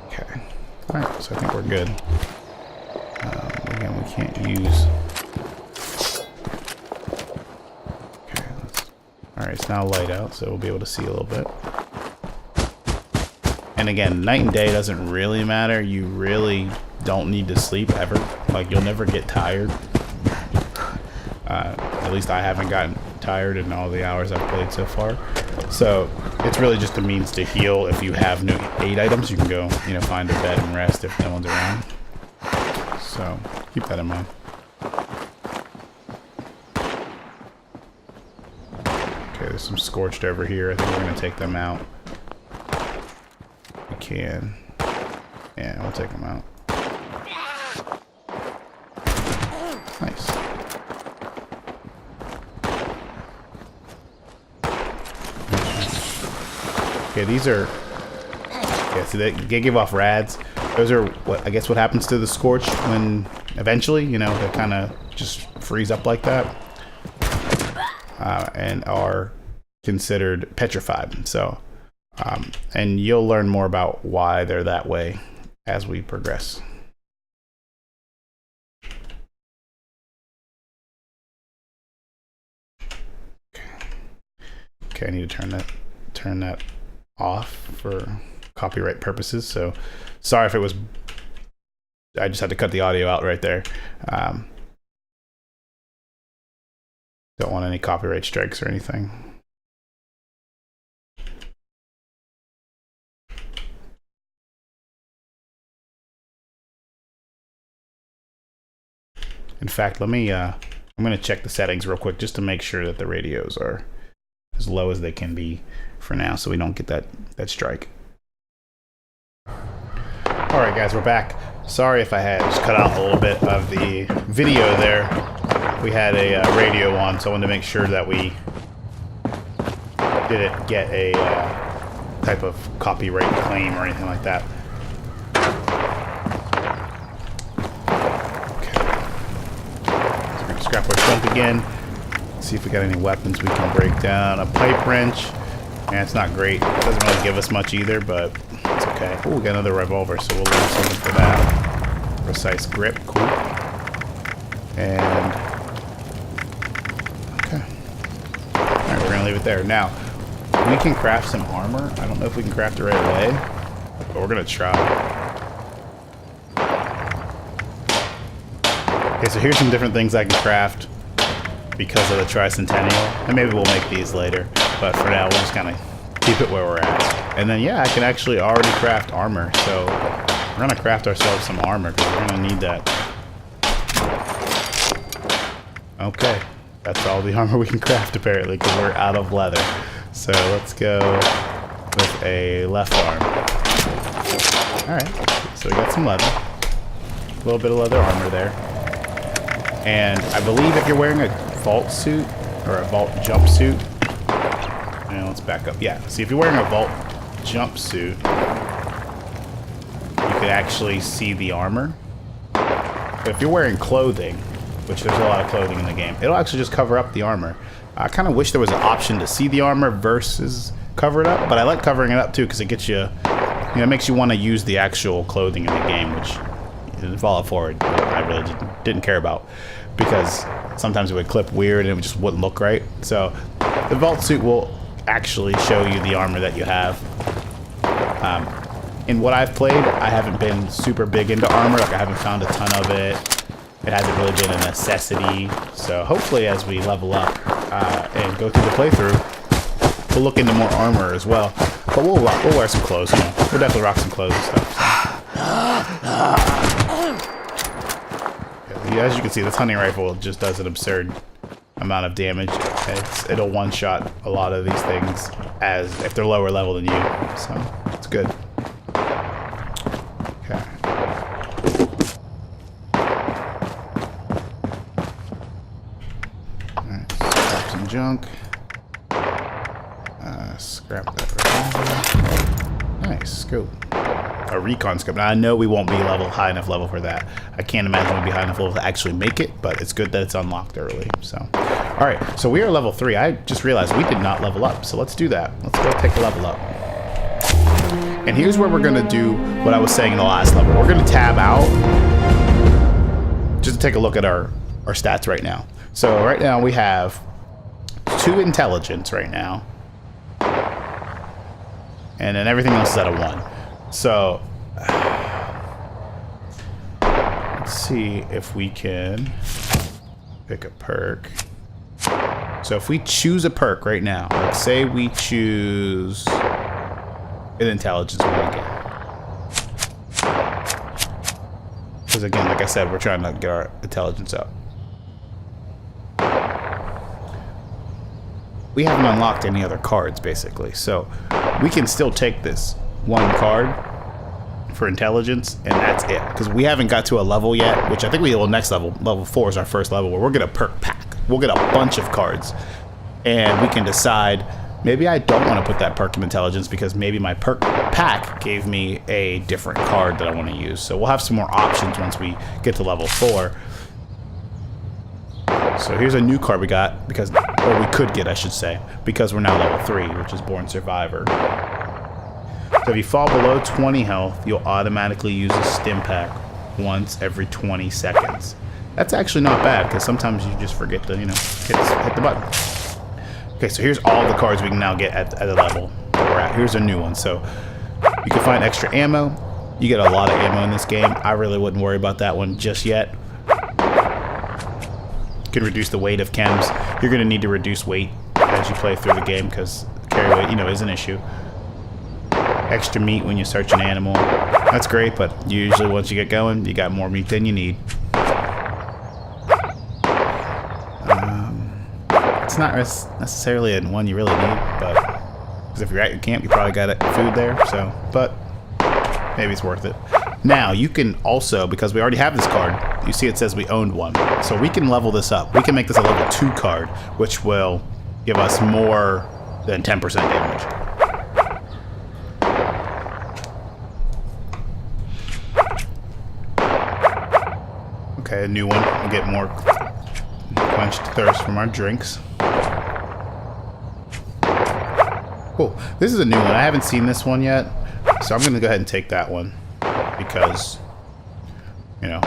Okay. Alright, so I think we're good. Again, we can't use... Okay, alright, it's now light out, so we'll be able to see a little bit. And again, night and day doesn't really matter. You really don't need to sleep ever. Like, you'll never get tired. At least I haven't gotten tired in all the hours I've played so far. So it's really just a means to heal. If you have no 8 items, you can go, you know, find a bed and rest if no one's around. So keep that in mind. Okay, there's some scorched over here. I think we're gonna take them out. We can. Yeah, we'll take them out. Nice. Okay, these are... Yeah, so they give off rads. Those are, what I guess, what happens to the Scorch when eventually, you know, they kind of just freeze up like that. And are considered petrified. So, and you'll learn more about why they're that way as we progress. Okay, I need to turn that off for copyright purposes. So sorry if it was, I just had to cut the audio out right there. Don't want any copyright strikes or anything. In fact, let me, I'm going to check the settings real quick just to make sure that the radios are as low as they can be for now so we don't get that strike. Alright guys, we're back. Sorry if I had just cut out a little bit of the video there. We had a radio on, so I wanted to make sure that we didn't get a type of copyright claim or anything like that. Scrap our junk again. See if we got any weapons we can break down. A pipe wrench. Yeah, it's not great. It doesn't really give us much either, but it's okay. Oh, we got another revolver, so we'll leave something for that. Precise grip, cool. And okay. Alright, we're gonna leave it there. Now, we can craft some armor. I don't know if we can craft it right away, but we're gonna try. Okay, so here's some different things I can craft because of the Tricentennial. And maybe we'll make these later. But for now, we'll just kind of keep it where we're at. And then, yeah, I can actually already craft armor. So we're going to craft ourselves some armor because we're going to need that. Okay. That's all the armor we can craft, apparently, because we're out of leather. So let's go with a left arm. Alright. So we got some leather. A little bit of leather armor there. And I believe if you're wearing a vault suit or a vault jumpsuit, and let's back up. Yeah, see, if you're wearing a vault jumpsuit, you can actually see the armor. But if you're wearing clothing, which there's a lot of clothing in the game, it'll actually just cover up the armor. I kind of wish there was an option to see the armor versus cover it up, but I like covering it up too because it gets you, it makes you want to use the actual clothing in the game, which in Fallout 4 I really didn't care about because sometimes it would clip weird and it just wouldn't look right. So the vault suit will actually show you the armor that you have. In what I've played, I haven't been super big into armor. Like, I haven't found a ton of it. It hasn't really been a necessity. So hopefully as we level up and go through the playthrough, we'll look into more armor as well. But we'll wear some clothes. You know, we'll definitely rock some clothes and stuff. So. As you can see, this hunting rifle just does an absurd amount of damage. It'll one-shot a lot of these things as if they're lower level than you. So it's good. Okay. Alright, scrap some junk. Scrap that revolver. Nice, scope. Or a recon scope. Now I know we won't be high enough level for that. I can't imagine we'll be high enough level to actually make it, but it's good that it's unlocked early. So, all right, so we are level 3. I just realized we did not level up, so let's do that. Let's go take a level up. And here's where we're gonna do what I was saying in the last level. We're gonna tab out just to take a look at our stats right now. So right now we have 2 intelligence right now. And then everything else is at a 1. So let's see if we can pick a perk. So if we choose a perk right now, let's say we choose an intelligence one again. Because again, like I said, we're trying to get our intelligence up. We haven't unlocked any other cards, basically. So we can still take this 1 card for intelligence, and that's it. Because we haven't got to a level yet, which I think we will next level. Level 4 is our first level, where we'll get a perk pack. We'll get a bunch of cards. And we can decide, maybe I don't want to put that perk of intelligence because maybe my perk pack gave me a different card that I want to use. So we'll have some more options once we get to level 4. So here's a new card we got, because, or we could get, I should say, because we're now level 3, which is Born Survivor. So if you fall below 20 health, you'll automatically use a stim pack once every 20 seconds. That's actually not bad, because sometimes you just forget to, you know, hit the button. Okay, so here's all the cards we can now get at the level that we're at. Here's a new one. So you can find extra ammo. You get a lot of ammo in this game. I really wouldn't worry about that one just yet. Can reduce the weight of chems. You're going to need to reduce weight as you play through the game because carry weight, you know, is an issue. Extra meat when you search an animal. That's great, but usually once you get going, you got more meat than you need. It's not necessarily one you really need, but because if you're at your camp, you probably got food there. So, but maybe it's worth it. Now you can also, because we already have this card, you see it says we owned one, so we can level this up. We can make this a level 2 card, which will give us more than 10% damage. Okay, a new one. We'll get more quenched thirst from our drinks. Cool. This is a new one. I haven't seen this one yet, so I'm going to go ahead and take that one because, you know,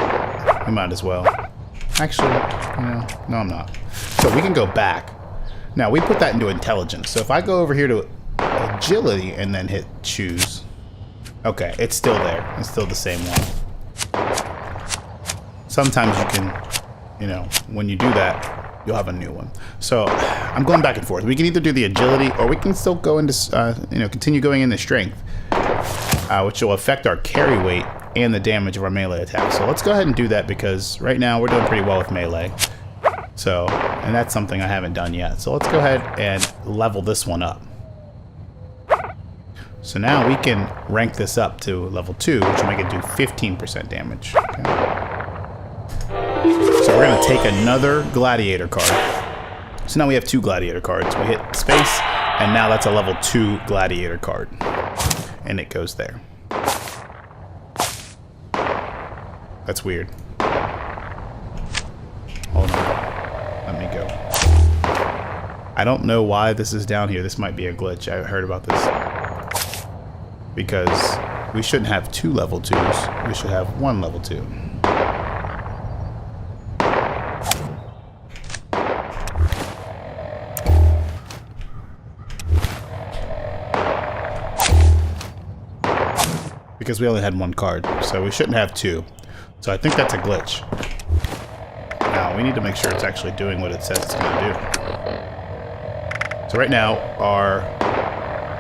we might as well. Actually, you know, no, I'm not. So we can go back. Now, we put that into intelligence. So if I go over here to agility and then hit choose, okay, it's still there. It's still the same one. Sometimes you can, you know, when you do that, you'll have a new one. So I'm going back and forth. We can either do the agility or we can still go into, you know, continue going into strength, which will affect our carry weight and the damage of our melee attack. So let's go ahead and do that because right now we're doing pretty well with melee. So, and that's something I haven't done yet. So let's go ahead and level this one up. So now we can rank this up to level 2, which will make it do 15% damage. Okay. So we're going to take another gladiator card. So now we have 2 gladiator cards. We hit space, and now that's a level 2 gladiator card. And it goes there. That's weird. Hold on. Let me go. I don't know why this is down here. This might be a glitch. I heard about this. Because we shouldn't have 2 level 2s. We should have 1 level 2. Because we only had 1 card, so we shouldn't have 2. So I think that's a glitch. Now we need to make sure it's actually doing what it says it's going to do. So right now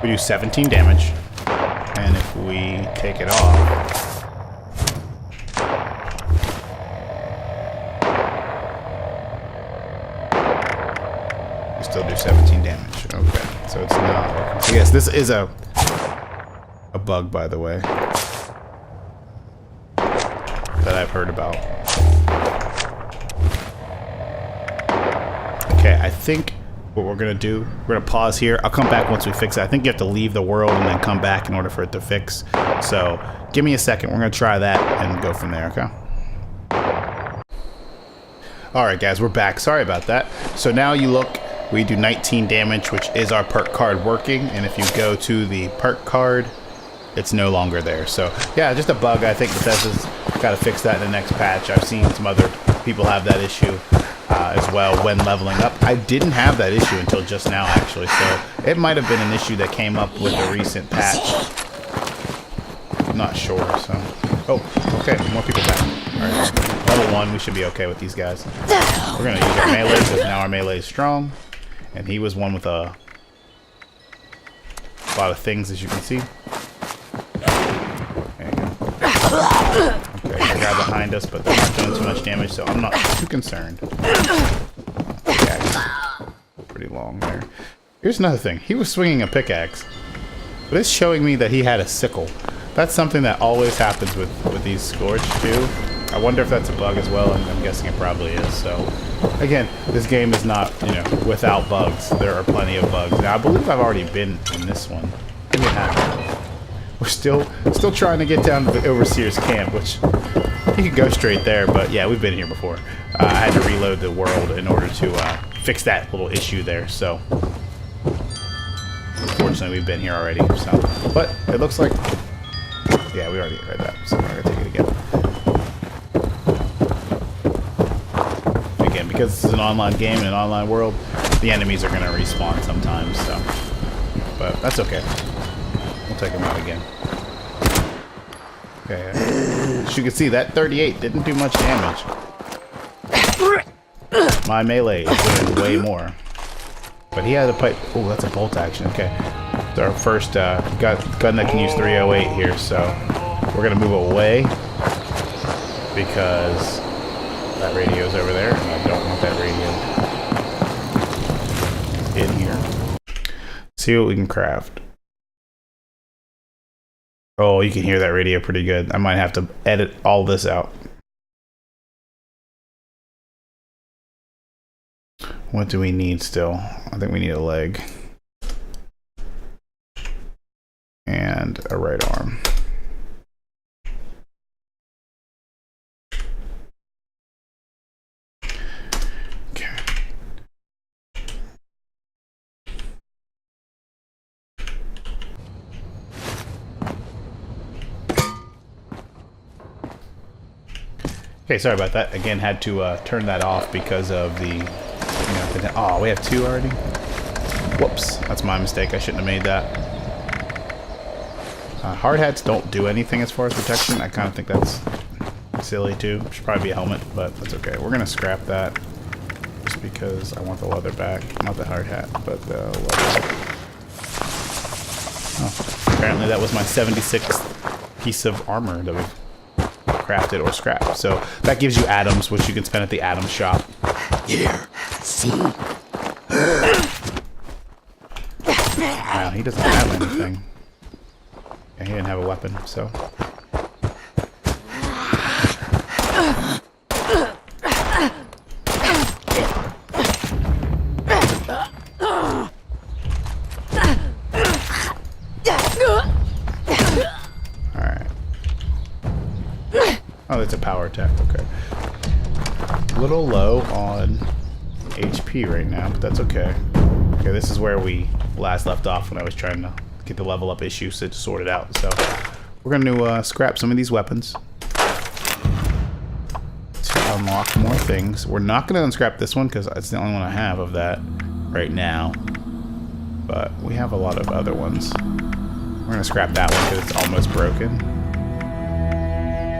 we do 17 damage, and if we take it off, we still do 17 damage. Okay, so it's not working. So yes, this is a bug, by the way, that I've heard about. Okay, I think what we're gonna do. We're gonna pause here. I'll come back once we fix it. I think you have to leave the world and then come back in order for it to fix. So give me a second. We're gonna try that and go from there, okay? Alright guys, we're back. Sorry about that. So now you look, we do 19 damage, which is our perk card working. And if you go to the perk card, it's no longer there. So yeah, just a bug. I think Bethesda's got to fix that in the next patch. I've seen some other people have that issue as well when leveling up. I didn't have that issue until just now, actually. So it might have been an issue that came up with a recent patch. I'm not sure. So, oh, okay, more people back. All right, level 1, we should be okay with these guys. We're gonna use our melee because now our melee is strong, and he was one with a lot of things, as you can see. Okay, they're behind us, but they're not doing too much damage, so I'm not too concerned. Pickaxe. Pretty long there. Here's another thing. He was swinging a pickaxe, but it's showing me that he had a sickle. That's something that always happens with these Scourge too. I wonder if that's a bug as well, and I'm guessing it probably is. So, again, this game is not, you know, without bugs. There are plenty of bugs. Now, I believe I've already been in this one. Maybe I haven't. We're still trying to get down to the Overseer's camp, which you could go straight there, but yeah, we've been here before. I had to reload the world in order to fix that little issue there, so unfortunately we've been here already. So, but it looks like, yeah, we already read that, so we're gonna take it again. Again, because this is an online game in an online world, the enemies are gonna respawn sometimes, so, but that's okay. We'll take them out again. Okay, as you can see, that 38 didn't do much damage. My melee is doing way more. But he had a pipe. Oh, that's a bolt action. Okay. It's our first gun that can use 308 here, so we're going to move away because that radio's over there, and I don't want that radio in here. See what we can craft. Oh, you can hear that radio pretty good. I might have to edit all this out. What do we need still? I think we need a leg. And a right arm. Okay. Okay, sorry about that. Again, had to turn that off because of the... Oh, we have 2 already? Whoops, that's my mistake. I shouldn't have made that. Hard hats don't do anything as far as protection. I kind of think that's silly too. Should probably be a helmet, but that's okay. We're going to scrap that just because I want the leather back. Not the hard hat, but the leather. Oh, apparently that was my 76th piece of armor that we've crafted or scrapped. So that gives you atoms, which you can spend at the atom shop. Here, see? Wow, he doesn't have anything. Yeah, he didn't have a weapon, so. Alright. Oh, that's a power attack, okay. A little low on HP right now, but that's okay. Okay, this is where we last left off when I was trying to get the level up issue sorted out. So we're going to scrap some of these weapons to unlock more things. We're not going to unscrap this one because it's the only one I have of that right now. But we have a lot of other ones. We're going to scrap that one because it's almost broken.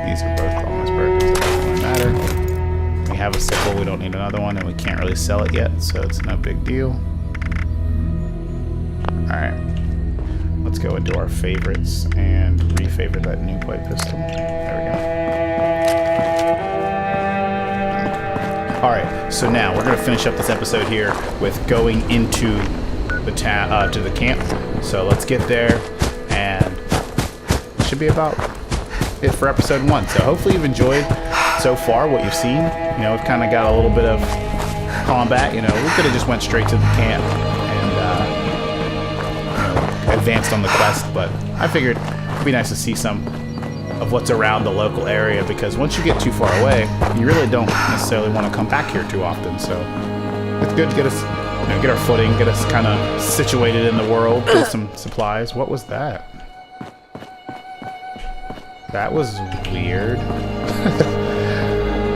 These are both almost broken, so it doesn't really matter. We have a sickle, we don't need another one, and we can't really sell it yet, so it's no big deal. Alright. Let's go into our favorites and re-favorite that new pipe pistol. There we go. Alright, so now we're going to finish up this episode here with going into the town, to the camp. So let's get there, and it should be about it for episode 1. So hopefully you've enjoyed so far what you've seen. You know, we've kind of got a little bit of combat. You know, we could have just went straight to the camp and advanced on the quest, but I figured it'd be nice to see some of what's around the local area, because once you get too far away, you really don't necessarily want to come back here too often. So it's good to get us, get our footing, get us kind of situated in the world, get some supplies. What was that? That was weird.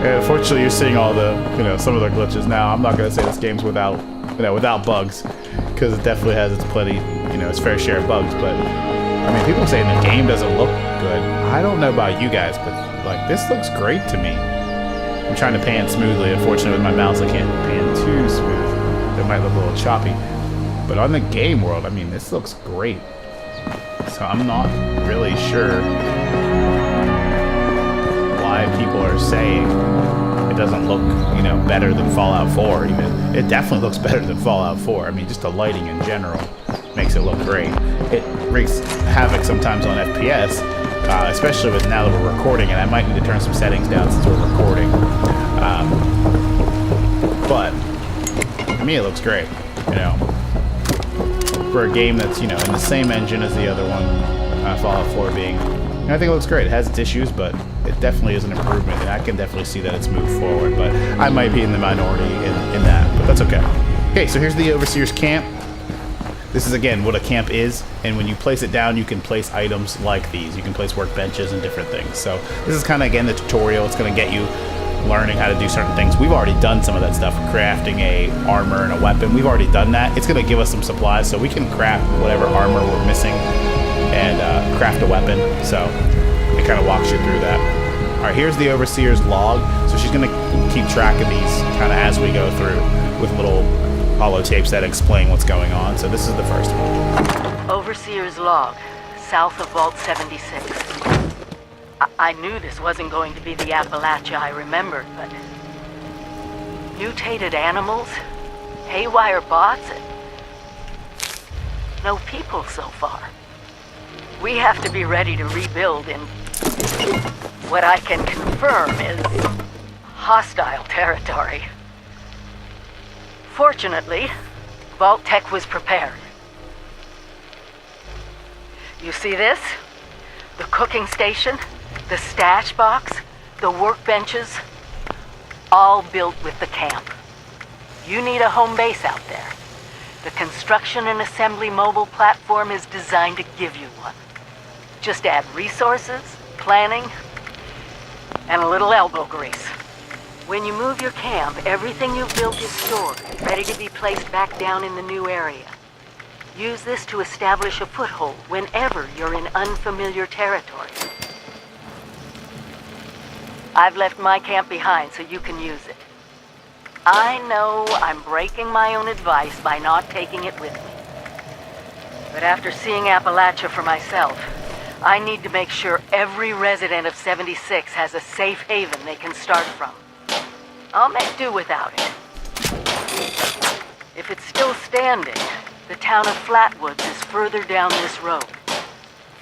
And unfortunately, you're seeing all the, some of the glitches now. I'm not going to say this game's without bugs, because it definitely has its plenty, its fair share of bugs. But I mean, people saying the game doesn't look good. I don't know about you guys, but like this looks great to me. I'm trying to pan smoothly. Unfortunately, with my mouse, I can't pan too smooth. It might look a little choppy. But on the game world, I mean, this looks great. So I'm not really sure why people are saying it doesn't look, better than Fallout 4 even. It definitely looks better than Fallout 4. I mean, just the lighting in general makes it look great. It wreaks havoc sometimes on FPS, especially with now that we're recording, and I might need to turn some settings down since we're recording. But to me, it looks great, for a game that's, in the same engine as the other one, Fallout 4 being. And I think it looks great. It has its issues, but it definitely is an improvement, and I can definitely see that it's moved forward, but I might be in the minority in that, but that's okay. Okay, so here's the Overseer's camp. This is, again, what a camp is, and when you place it down, you can place items like these. You can place workbenches and different things. So this is kind of, again, the tutorial. It's going to get you learning how to do certain things. We've already done some of that stuff, crafting a armor and a weapon. We've already done that. It's going to give us some supplies, so we can craft whatever armor we're missing and craft a weapon. So it kind of walks you through that. All right, here's the Overseer's log. So she's going to keep track of these kind of as we go through with little holotapes that explain what's going on. So this is the first one. Overseer's log, south of Vault 76. I knew this wasn't going to be the Appalachia I remembered, but mutated animals, haywire bots, and no people so far. We have to be ready to rebuild in what I can confirm is hostile territory. Fortunately, Vault Tech was prepared. You see this? The cooking station, the stash box, the workbenches, all built with the camp. You need a home base out there. The construction and assembly mobile platform is designed to give you one. Just add resources, planning, and a little elbow grease. When you move your camp, everything you've built is stored, ready to be placed back down in the new area. Use this to establish a foothold whenever you're in unfamiliar territory. I've left my camp behind so you can use it. I know I'm breaking my own advice by not taking it with me. But after seeing Appalachia for myself, I need to make sure every resident of 76 has a safe haven they can start from. I'll make do without it. If it's still standing, the town of Flatwoods is further down this road.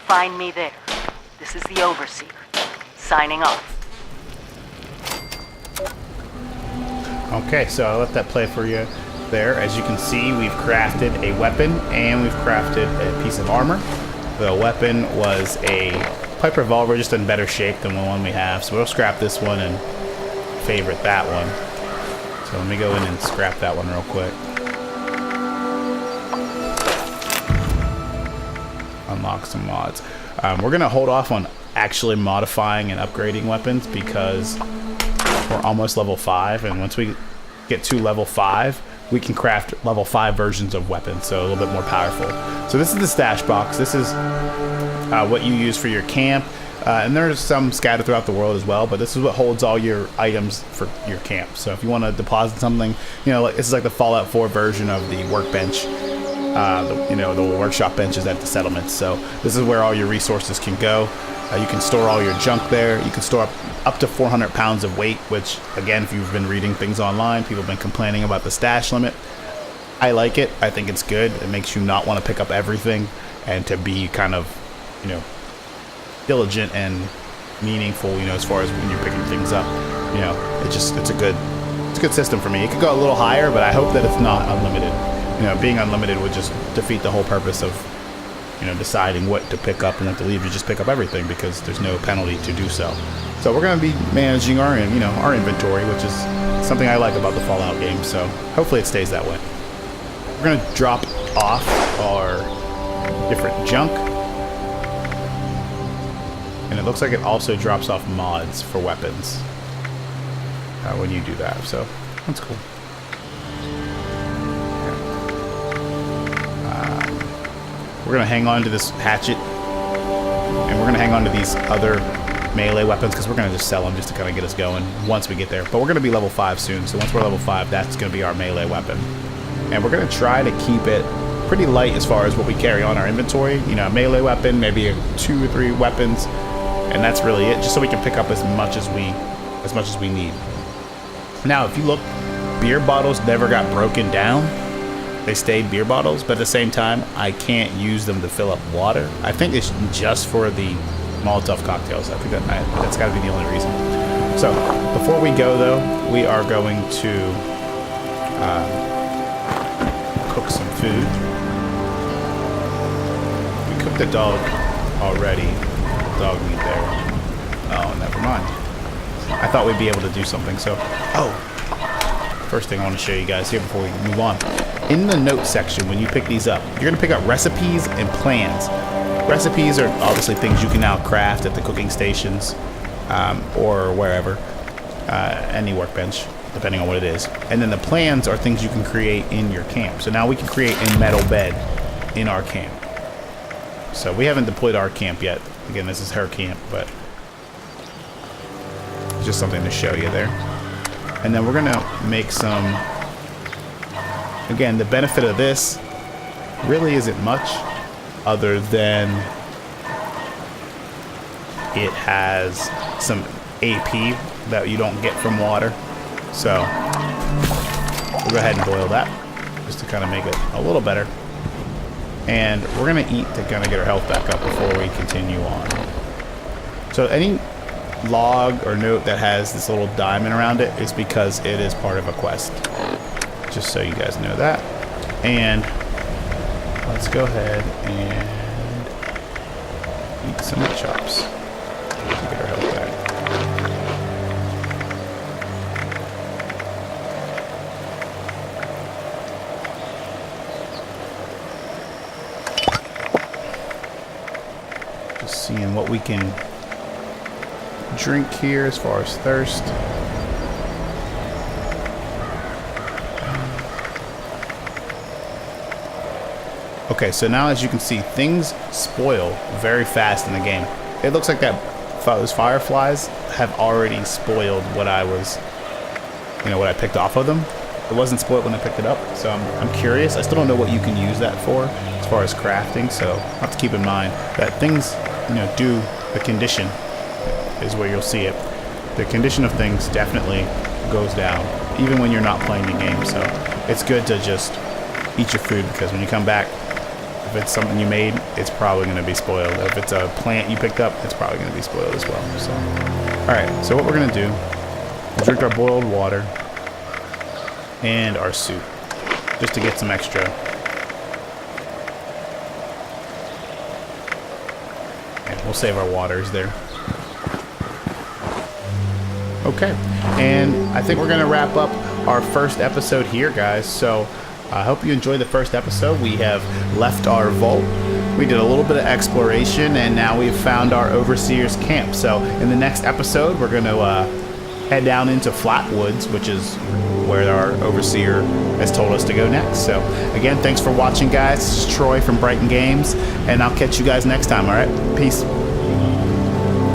Find me there. This is the Overseer, signing off. Okay, so I'll let that play for you there. As you can see, we've crafted a weapon and we've crafted a piece of armor. The weapon was a pipe revolver, just in better shape than the one we have. So we'll scrap this one and favorite that one. So let me go in and scrap that one real quick. Unlock some mods. We're gonna hold off on actually modifying and upgrading weapons because we're almost level 5, and once we get to level 5, we can craft level 5 versions of weapons, so a little bit more powerful. So this is the stash box. This is what you use for your camp, and there's some scattered throughout the world as well, but this is what holds all your items for your camp. So if you want to deposit something, like, this is like the Fallout 4 version of the workbench, the workshop benches at the settlements. So this is where all your resources can go. You can store all your junk there. You can store up to 400 pounds of weight, which, again, if you've been reading things online, people have been complaining about the stash limit. I like it. I think it's good. It makes you not want to pick up everything and to be kind of, diligent and meaningful, as far as when you're picking things up. It's a good It's a good system for me. It could go a little higher, but I hope that it's not unlimited. You know, being unlimited would just defeat the whole purpose of, you know, deciding what to pick up and what to leave. You just pick up everything because there's no penalty to do so. So we're going to be managing our, you know, our inventory, which is something I like about the Fallout game. So hopefully it stays that way. We're going to drop off our different junk. And it looks like it also drops off mods for weapons when you do that. So that's cool. We're going to hang on to this hatchet. And we're going to hang on to these other melee weapons because we're going to just sell them just to kind of get us going once we get there. But we're going to be level 5 soon. So once we're level 5, that's going to be our melee weapon. And we're going to try to keep it pretty light as far as what we carry on our inventory. You know, a melee weapon, maybe 2 or 3 weapons. And that's really it, just so we can pick up as much as we need. Now, if you look, beer bottles never got broken down. They stayed beer bottles, but at the same time, I can't use them to fill up water. I think it's just for the Molotov cocktails. I think that's got to be the only reason. So, before we go, though, we are going to cook some food. We cooked the dog already. Dog meat there. Oh, never mind. I thought we'd be able to do something. So, first thing I want to show you guys here before we move on. In the notes section, when you pick these up, you're going to pick up recipes and plans. Recipes are obviously things you can now craft at the cooking stations or wherever, any workbench, depending on what it is. And then the plans are things you can create in your camp. So now we can create a metal bed in our camp. So we haven't deployed our camp yet. Again, this is her camp, but it's just something to show you there. And then we're going to make some... Again, the benefit of this really isn't much other than it has some AP that you don't get from water. So we'll go ahead and boil that just to kind of make it a little better. And we're going to eat to kind of get our health back up before we continue on. So any log or note that has this little diamond around it is because it is part of a quest. Just so you guys know that. And let's go ahead and eat some chops to get our health back. Just seeing what we can drink here as far as thirst. Okay, so now as you can see, things spoil very fast in the game. It looks like those fireflies have already spoiled what I was, what I picked off of them. It wasn't spoiled when I picked it up, so I'm curious. I still don't know what you can use that for as far as crafting, so I'll have to keep in mind that things, do the condition is where you'll see it. The condition of things definitely goes down, even when you're not playing the game, so it's good to just eat your food because when you come back, if it's something you made, it's probably going to be spoiled. If it's a plant you picked up, it's probably going to be spoiled as well. So, alright, so what we're going to do, we'll drink our boiled water and our soup, just to get some extra. And we'll save our waters there. Okay, and I think we're going to wrap up our first episode here, guys. So, I hope you enjoyed the first episode. We have left our vault. We did a little bit of exploration, and now we've found our Overseer's camp. So in the next episode, we're going to head down into Flatwoods, which is where our Overseer has told us to go next. So again, thanks for watching, guys. This is Troy from Brighton Games, and I'll catch you guys next time, all right? Peace.